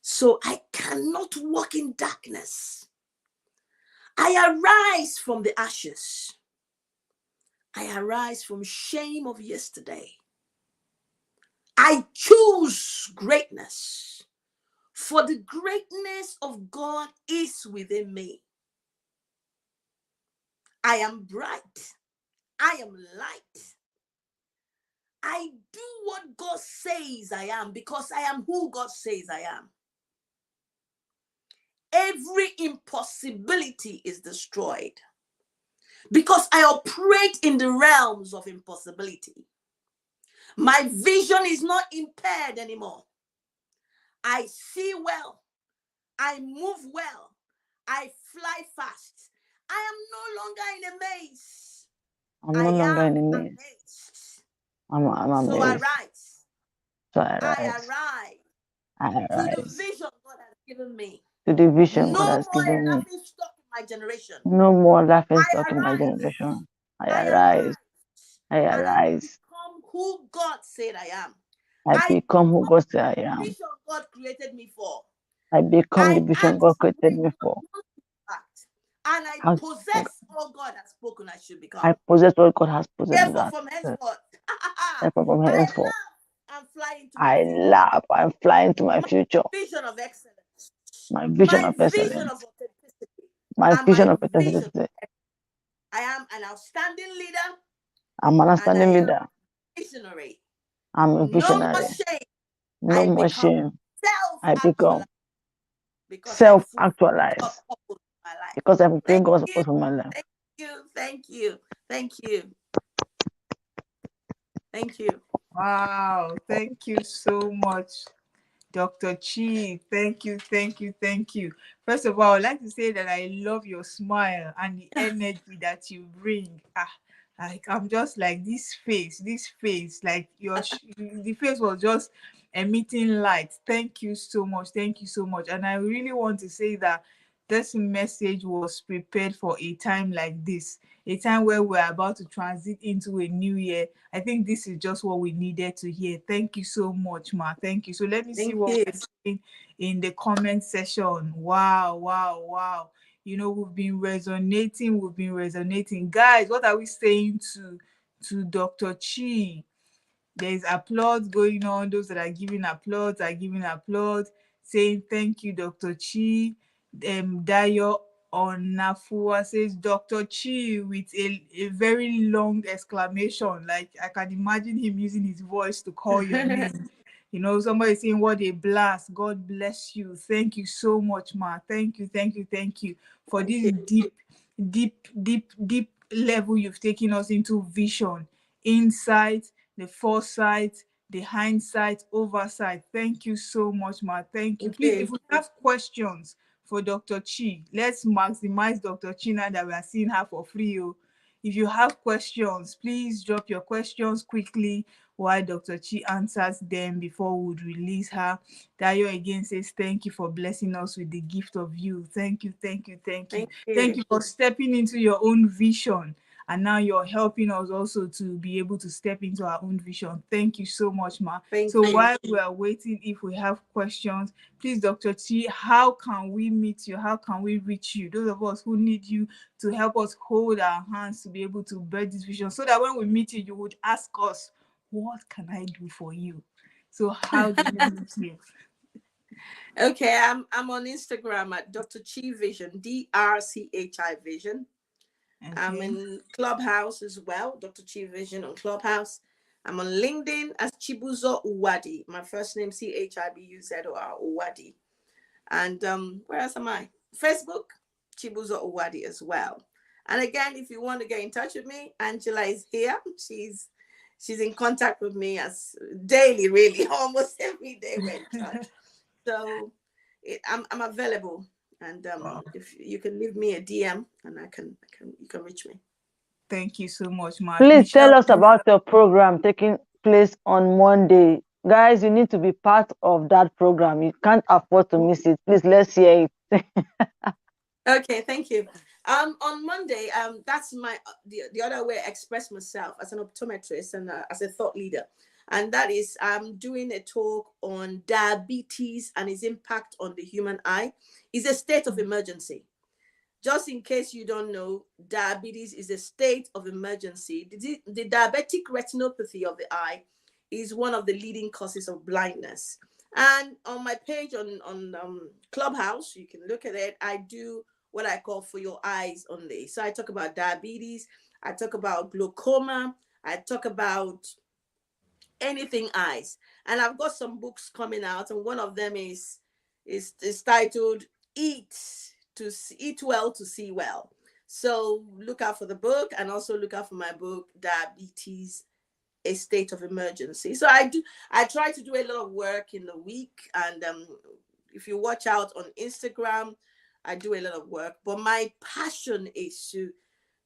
So I cannot walk in darkness. I arise from the ashes. I arise from shame of yesterday. I choose greatness, for the greatness of God is within me. I am bright. I am light. I do what God says I am because I am who God says I am. Every impossibility is destroyed because I operate in the realms of impossibility. My vision is not impaired anymore. I see well. I move well. I fly fast. I am no longer in a maze. I'm I no longer am in a maze. amazed. I'm So I amazed. rise. So I I rise. arise I to the arise vision God has given me. to the vision God No has more a given me. laughing stock in my generation. No more laughing I stock in my arise. generation. I I arise. arise. I And I arise. become who God said I am. I I become who become God said I the am. vision God created me for. I become I the vision God created activate me my for. impact. And I I, possess all God has spoken I should I become. possess what God has possessed me Therefore, that. from henceforth, Therefore, from I henceforth, laugh and fly into my I future. laugh. I'm flying to my My future. vision of excellence, My vision my of vision excellence. of authenticity, My and vision my of vision. authenticity. I am an outstanding leader I'm an and I outstanding am leader. visionary. I'm a No more visionary. shame. No I more become shame. I become self-actualized because I fulfill God's self-actualized purpose in my life. because I fulfill Thank God's you, purpose for my life. thank you, thank you, thank you, thank you. Wow, thank you so much, Dr. Chi. Thank you, thank you, thank you. First of all, I'd like to say that I love your smile and the energy that you bring. Like I'm just like this face, like the face was just emitting light. Thank you so much. Thank you so much. And I really want to say that this message was prepared for a time like this, a time where we're about to transit into a new year. I think this is just what we needed to hear. Thank you so much, Ma. Thank you. So let me see Thank what you. we're saying in the comment section. Wow, wow, wow. We've been resonating. Guys, what are we saying to Dr. Chi? There's applause going on. Those that are giving applause are giving applause, saying thank you, Dr. Chi. Dayo Onafua says Dr. Chi with a very long exclamation. Like I can imagine him using his voice to call your name. You know, somebody saying, "What a blast! God bless you. Thank you so much, ma. Thank you, thank you, thank you for Thank this you. deep level you've taken us into vision, insight, the foresight, the hindsight, oversight. Thank you so much, ma. Thank you. Thank Please, if you. we have questions for Dr. Chi, let's maximize Dr. Chi now that we are seeing her for free. Oh. If you have questions, please drop your questions quickly while Dr. Chi answers them before we would release her. Dayo again says, thank you for blessing us with the gift of you. Thank you, thank you, thank you. Thank Thank you. you for stepping into your own vision. And now you're helping us also to be able to step into our own vision. Thank you so much, ma. Thank So you. while we are waiting, if we have questions, please, Dr. T, how can we meet you? How can we reach you? Those of us who need you to help us hold our hands to be able to birth this vision, so that when we meet you, you would ask us, what can I do for you? So how do we meet you? Okay, I'm on Instagram at Dr. Chi Vision, DRCHI Vision. I'm Okay. in Clubhouse as well, Dr. Chi Vision on Clubhouse. I'm on LinkedIn as Chibuzo Uwadi. My first name Chibuzor Uwadi. And where else am I? Facebook, Chibuzo Uwadi as well. And again, if you want to get in touch with me, Angela is here. She's in contact with me as daily, really, almost every day we're in touch. So I'm available, and Wow. if you can leave me a DM, and I can you can reach me. Thank you so much, ma. Please tell Michelle, us about your program taking place on Monday. Guys, you need to be part of that program. You can't afford to miss it. Please, let's hear it. Okay, thank you. On Monday, that's my the other way I express myself as an optometrist and as a thought leader, and that is I'm doing a talk on diabetes and its impact on the human eye. Is a state of emergency. Just in case you don't know, diabetes is a state of emergency. The diabetic retinopathy of the eye is one of the leading causes of blindness. And on my page on Clubhouse, you can look at it. I do what I call for your eyes only. So I talk about diabetes, I talk about glaucoma, I talk about anything eyes. And I've got some books coming out, and one of them is titled "Eat Eat Well to See Well." So look out for the book, and also look out for my book, Diabetes: A State of Emergency. So I try to do a lot of work in the week, and if you watch out on Instagram, I do a lot of work. But my passion is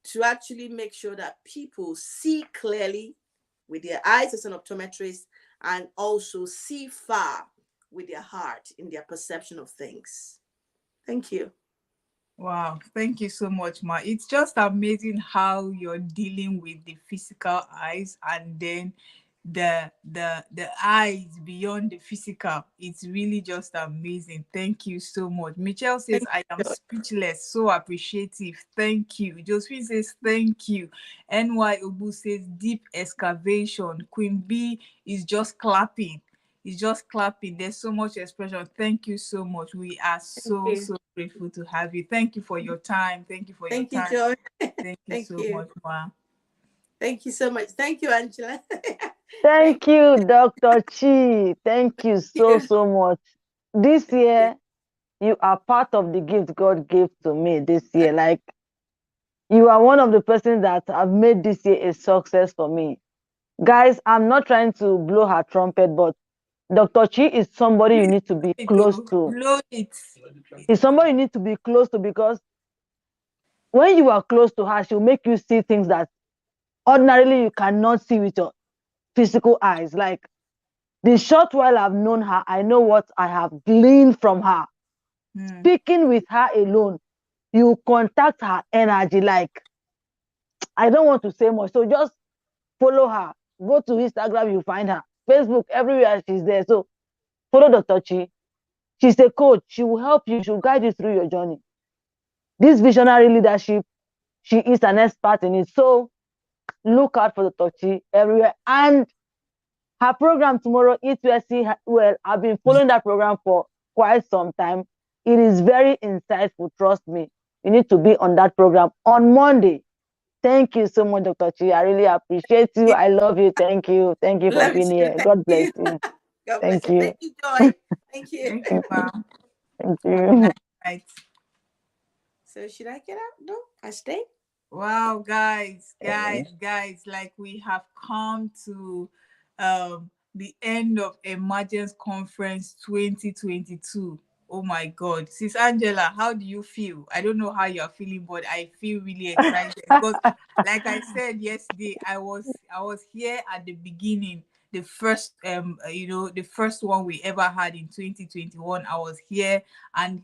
to actually make sure that people see clearly with their eyes as an optometrist, and also see far with their heart in their perception of things. Thank you. wow, thank you so much, ma. It's just amazing how you're dealing with the physical eyes and then the eyes beyond the physical. It's really just amazing. Thank you so much. Michelle says, Thank I am you. speechless, so appreciative. Thank you. Josephine says, thank you. NY Obu says, deep excavation. Queen B is just clapping. It's just clapping. There's so much expression. Thank you so much. We are Thank so, you. so grateful to have you. Thank you for your time. Thank you for your Thank you, time. Joy. Thank you Thank so you. much, ma. Thank you so much. Thank you, Angela. Thank Thank you, Dr. Chi. Thank you so, you. so much. This Thank you. year, you are part of the gift God gave to me this year. Like, you are one of the persons that have made this year a success for me. Guys, I'm not trying to blow her trumpet, but Dr. Chi is somebody you Please need to be blow it, close oh. to. Blow it. Is somebody you need to be close to, because when you are close to her, she'll make you see things that ordinarily you cannot see with your physical eyes. Like, the short while I've known her, I know what I have gleaned from her. Hmm. Speaking with her alone, you contact her energy. Like, I don't want to say much. So just follow her. Go to Instagram, you find her. Facebook, everywhere she's there. So follow Dr. Chi. She's a coach. She will help you. She will guide you through your journey. This visionary leadership, she is an expert in it. So look out for Dr. Chi everywhere. And Her program tomorrow, Eat Well, Well, I've been following that program for quite some time. It is very insightful, trust me. You need to be on that program on Monday. Thank you so much, Dr. Chi. I really appreciate you. I love you. Thank you. Thank you for Love you being too. here. Thank God bless you. you. God bless Thank you. you. Thank you, Joy. Thank you. Thank you, ma'am. Thank Have a nice you. night. So should I get out? No, I stay. Wow, guys, like we have come to the end of Emergence Conference 2022. Oh my God. Sis Angela, how do you feel? I don't know how you're feeling, but I feel really excited because like I said yesterday, I was here at the beginning, the first the first one we ever had in 2021. I was here, and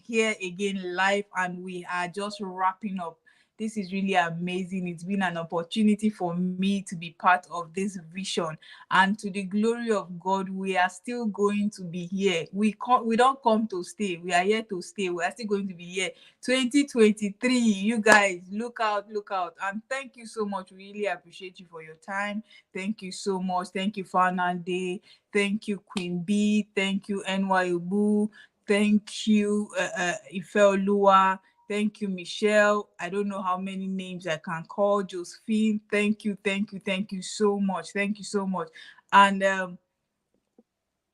here again live, and we are just wrapping up. This is really amazing. It's been an opportunity for me to be part of this vision. And to the glory of God, we are still going to be here. We don't come to stay. We are here to stay. We are still going to be here. 2023, you guys, look out, look out. And thank you so much. Really appreciate you for your time. Thank you so much. Thank you, Fanande. Thank you, Queen B. Thank you, NY Ubu. Thank you, Ifeoluwa. Thank you, Michelle. I don't know how many names I can call. Josephine, thank you, thank you, thank you so much. Thank you so much. And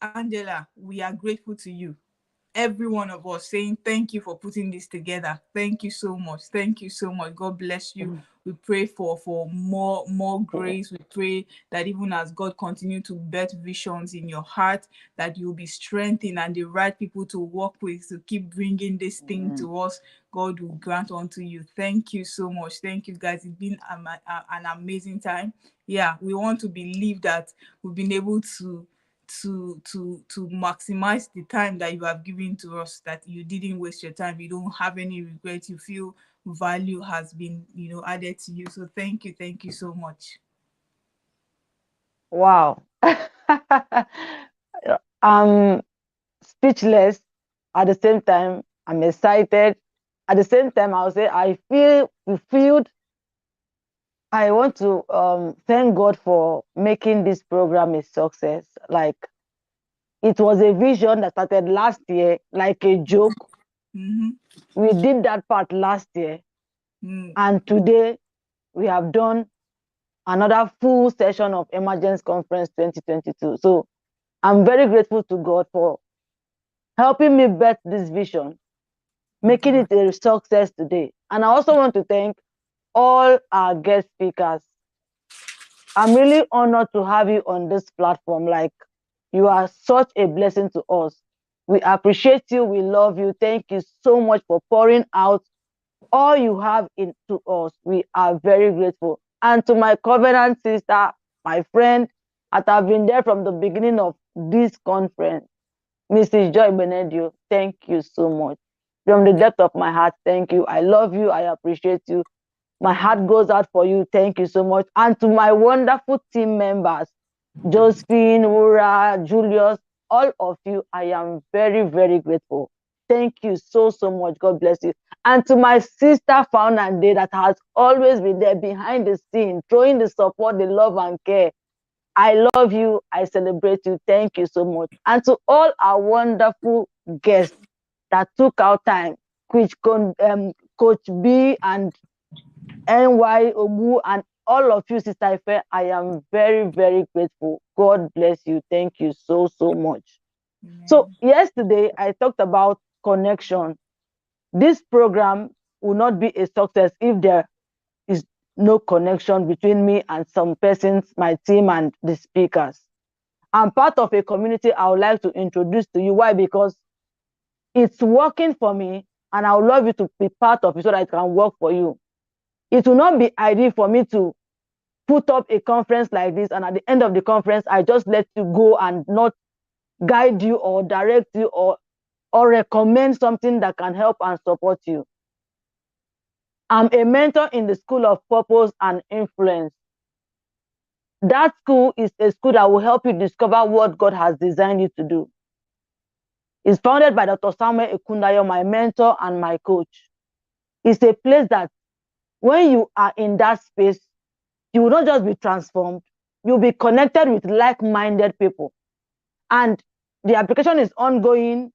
Angela, we are grateful to you, every one of us, saying thank you for putting this together. Thank you so much. Thank you so much. God bless you. We pray for more grace. We pray that even as God continue to birth visions in your heart, that you'll be strengthened and the right people to work with to keep bringing this thing to us. God will grant unto you. Thank you so much. Thank you, guys. It's been an amazing time. Yeah, we want to believe that we've been able to maximize the time that you have given to us, that you didn't waste your time, you don't have any regret, you feel value has been added to you. So thank you so much. Wow. I'm speechless. At the same time, I'm excited. At the same time, I'll say I feel fulfilled. I want to thank God for making this program a success. Like, it was a vision that started last year, like a joke. Mm-hmm. We did that part last year, Mm. and today we have done another full session of Emergence Conference 2022. So I'm very grateful to God for helping me bet this vision, Thank you, making man. it a success today. And I also want to thank all our guest speakers. I'm really honored to have you on this platform. Like, you are such a blessing to us. We appreciate you. We love you. Thank you so much for pouring out all you have into us. We are very grateful. And to my covenant sister, my friend, that have been there from the beginning of this conference, Mrs. Joy Benedio, thank you so much. From the depth of my heart, thank you. I love you. I appreciate you. My heart goes out for you. Thank you so much. And to my wonderful team members, Josephine, Wura, Julius, all of you, I am very, very grateful. Thank you so, so much. God bless you. And to my sister, Found and Day, that has always been there behind the scene, throwing the support, the love, and care. I love you. I celebrate you. Thank you so much. And to all our wonderful guests that took our time, Coach B and NY Ogu and all of you, Sister Ife, I am very, very grateful. God bless you. Thank you so, so much. So Amen. yesterday I talked about connection. This program will not be a success if there is no connection between me and some persons, my team, and the speakers. I'm part of a community I would like to introduce to you. Why? Because it's working for me, and I would love you to be part of it so that it can work for you. It will not be ideal for me to put up a conference like this, and at the end of the conference, I just let you go and not guide you or direct you or recommend something that can help and support you. I'm a mentor in the School of Purpose and Influence. That school is a school that will help you discover what God has designed you to do. It's founded by Dr. Samuel Ekundayo, my mentor and my coach. It's a place that when you are in that space, you will not just be transformed, you'll be connected with like-minded people. And the application is ongoing.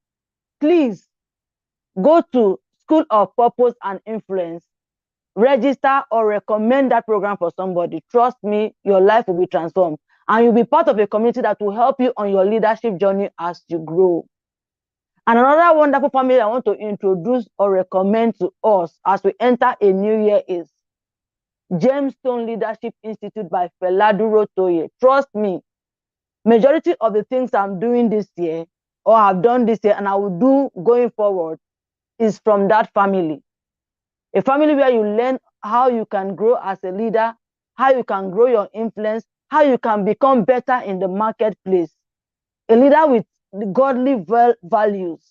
Please go to School of Purpose and Influence, register or recommend that program for somebody. Trust me, your life will be transformed. And you'll be part of a community that will help you on your leadership journey as you grow. And another wonderful family I want to introduce or recommend to us as we enter a new year is Gemstone Leadership Institute by Feladuro Toye. Trust me, majority of the things I'm doing this year or have done this year and I will do going forward is from that family. A family where you learn how you can grow as a leader, how you can grow your influence, how you can become better in the marketplace. A leader with godly values.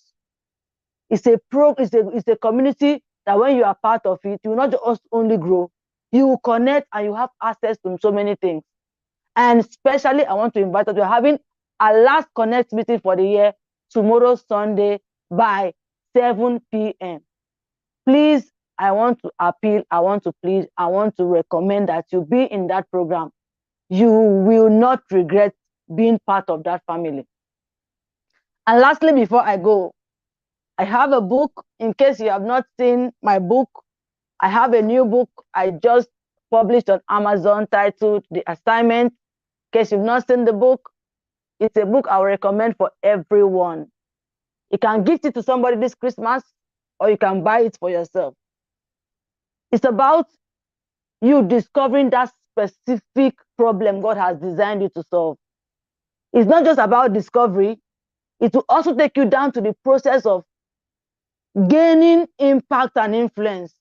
It's a community that when you are part of it, you will not just only grow, you will connect and you have access to so many things. And especially, I want to invite us. We're having our last connect meeting for the year tomorrow, Sunday, by 7 p.m. Please, I want to appeal, I want to plead, I want to recommend that you be in that program. You will not regret being part of that family. And lastly, before I go, I have a book. In case you have not seen my book, I have a new book I just published on Amazon titled The Assignment. In case you've not seen the book, it's a book I will recommend for everyone. You can gift it to somebody this Christmas, or you can buy it for yourself. It's about you discovering that specific problem God has designed you to solve. It's not just about discovery, it will also take you down to the process of gaining impact and influence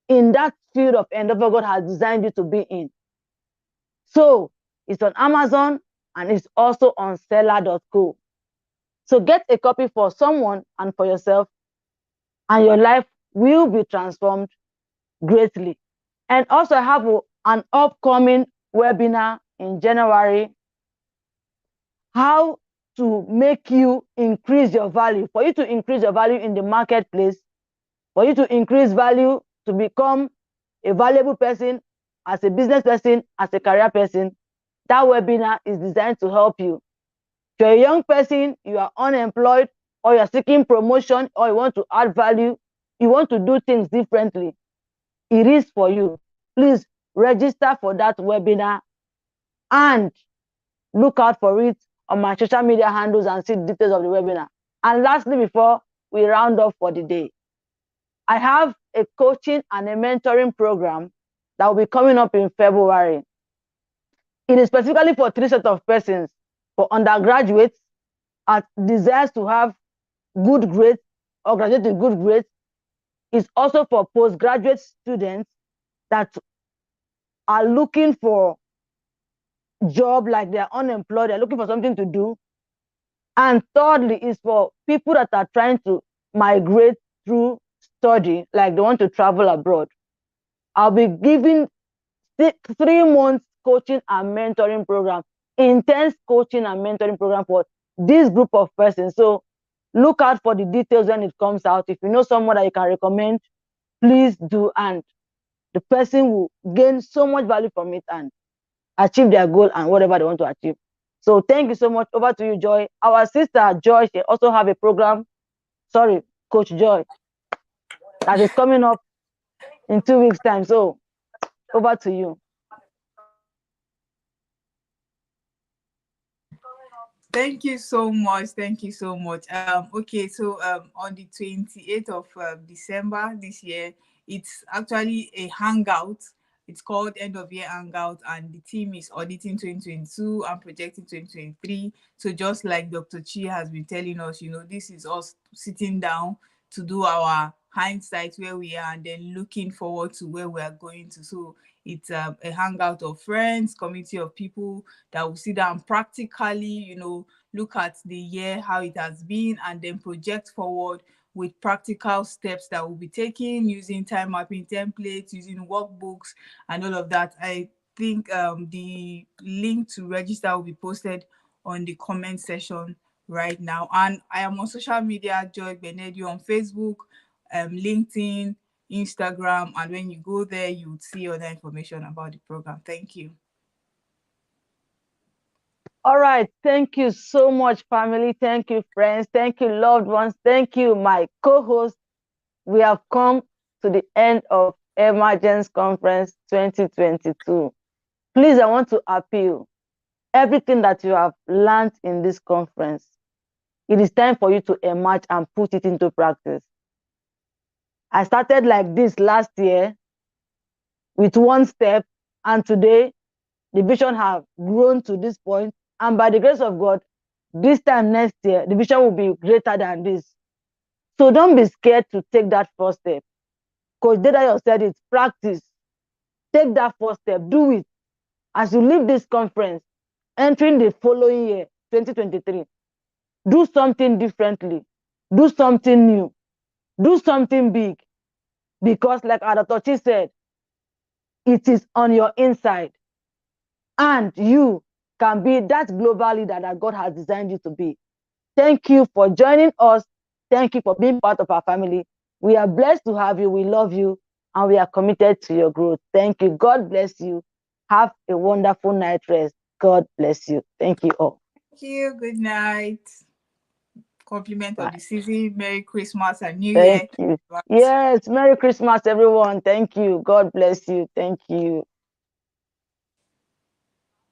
in that field of endeavor God has designed you to be in. So it's on Amazon and it's also on seller.co. So get a copy for someone and for yourself, and your life will be transformed greatly. And also I have an upcoming webinar in January, how to make you increase your value. For you to increase your value in the marketplace, for you to increase value to become a valuable person as a business person, as a career person, that webinar is designed to help you. If you're a young person, you are unemployed, or you're seeking promotion, or you want to add value, you want to do things differently, it is for you. Please register for that webinar and look out for it on my social media handles and see details of the webinar. And lastly, before we round off for the day, I have a coaching and a mentoring program that will be coming up in February. It is specifically for three sets of persons: for undergraduates that desires to have good grades or graduate with good grades. It's also for postgraduate students that are looking for job, like they're unemployed, they're looking for something to do. And thirdly, is for people that are trying to migrate through study, like they want to travel abroad. I'll be giving 3 months coaching and mentoring program, intense coaching and mentoring program for this group of persons. So look out for the details when it comes out. If you know someone that you can recommend, please do, and the person will gain so much value from it and achieve their goal and whatever they want to achieve. So thank you so much. Over to you, Joy. Our sister Joy, she also have a program. Sorry, Coach Joy, that is coming up in 2 weeks' time. So over to you. Thank you so much. Thank you so much. Okay, so on the 28th of December this year, it's actually a hangout. It's called End of Year Hangout, and the team is auditing 2022 and projecting 2023. So just like Dr. Chi has been telling us, this is us sitting down to do our hindsight where we are and then looking forward to where we are going to. So it's a hangout of friends, community of people that will sit down practically, look at the year, how it has been, and then project forward with practical steps that will be taken using time mapping templates, using workbooks, and all of that. I think the link to register will be posted on the comment section right now. And I am on social media, Joy Benedio, on Facebook, LinkedIn, Instagram, and when you go there, you would see other information about the program. Thank you. All right. Thank you so much, family. Thank you, friends. Thank you, loved ones. Thank you, my co-host. We have come to the end of Emergence Conference 2022. Please, I want to appeal everything that you have learned in this conference. It is time for you to emerge and put it into practice. I started like this last year with one step, and today the vision have grown to this point. And by the grace of God, this time next year, the vision will be greater than this. So don't be scared to take that first step. Coach Dedayo said it, practice. Take that first step, do it. As you leave this conference, entering the following year, 2023, do something differently, do something new, do something big. Because like Adatochi said, it is on your inside. And you can be that global leader that God has designed you to be. Thank you for joining us. Thank you for being part of our family. We are blessed to have you. We love you. And we are committed to your growth. Thank you. God bless you. Have a wonderful night rest. God bless you. Thank you all. Thank you. Good night. Compliment of Bye. the season. Merry Christmas and New Thank Year. you. Right. Yes. Merry Christmas, everyone. Thank you. God bless you. Thank you.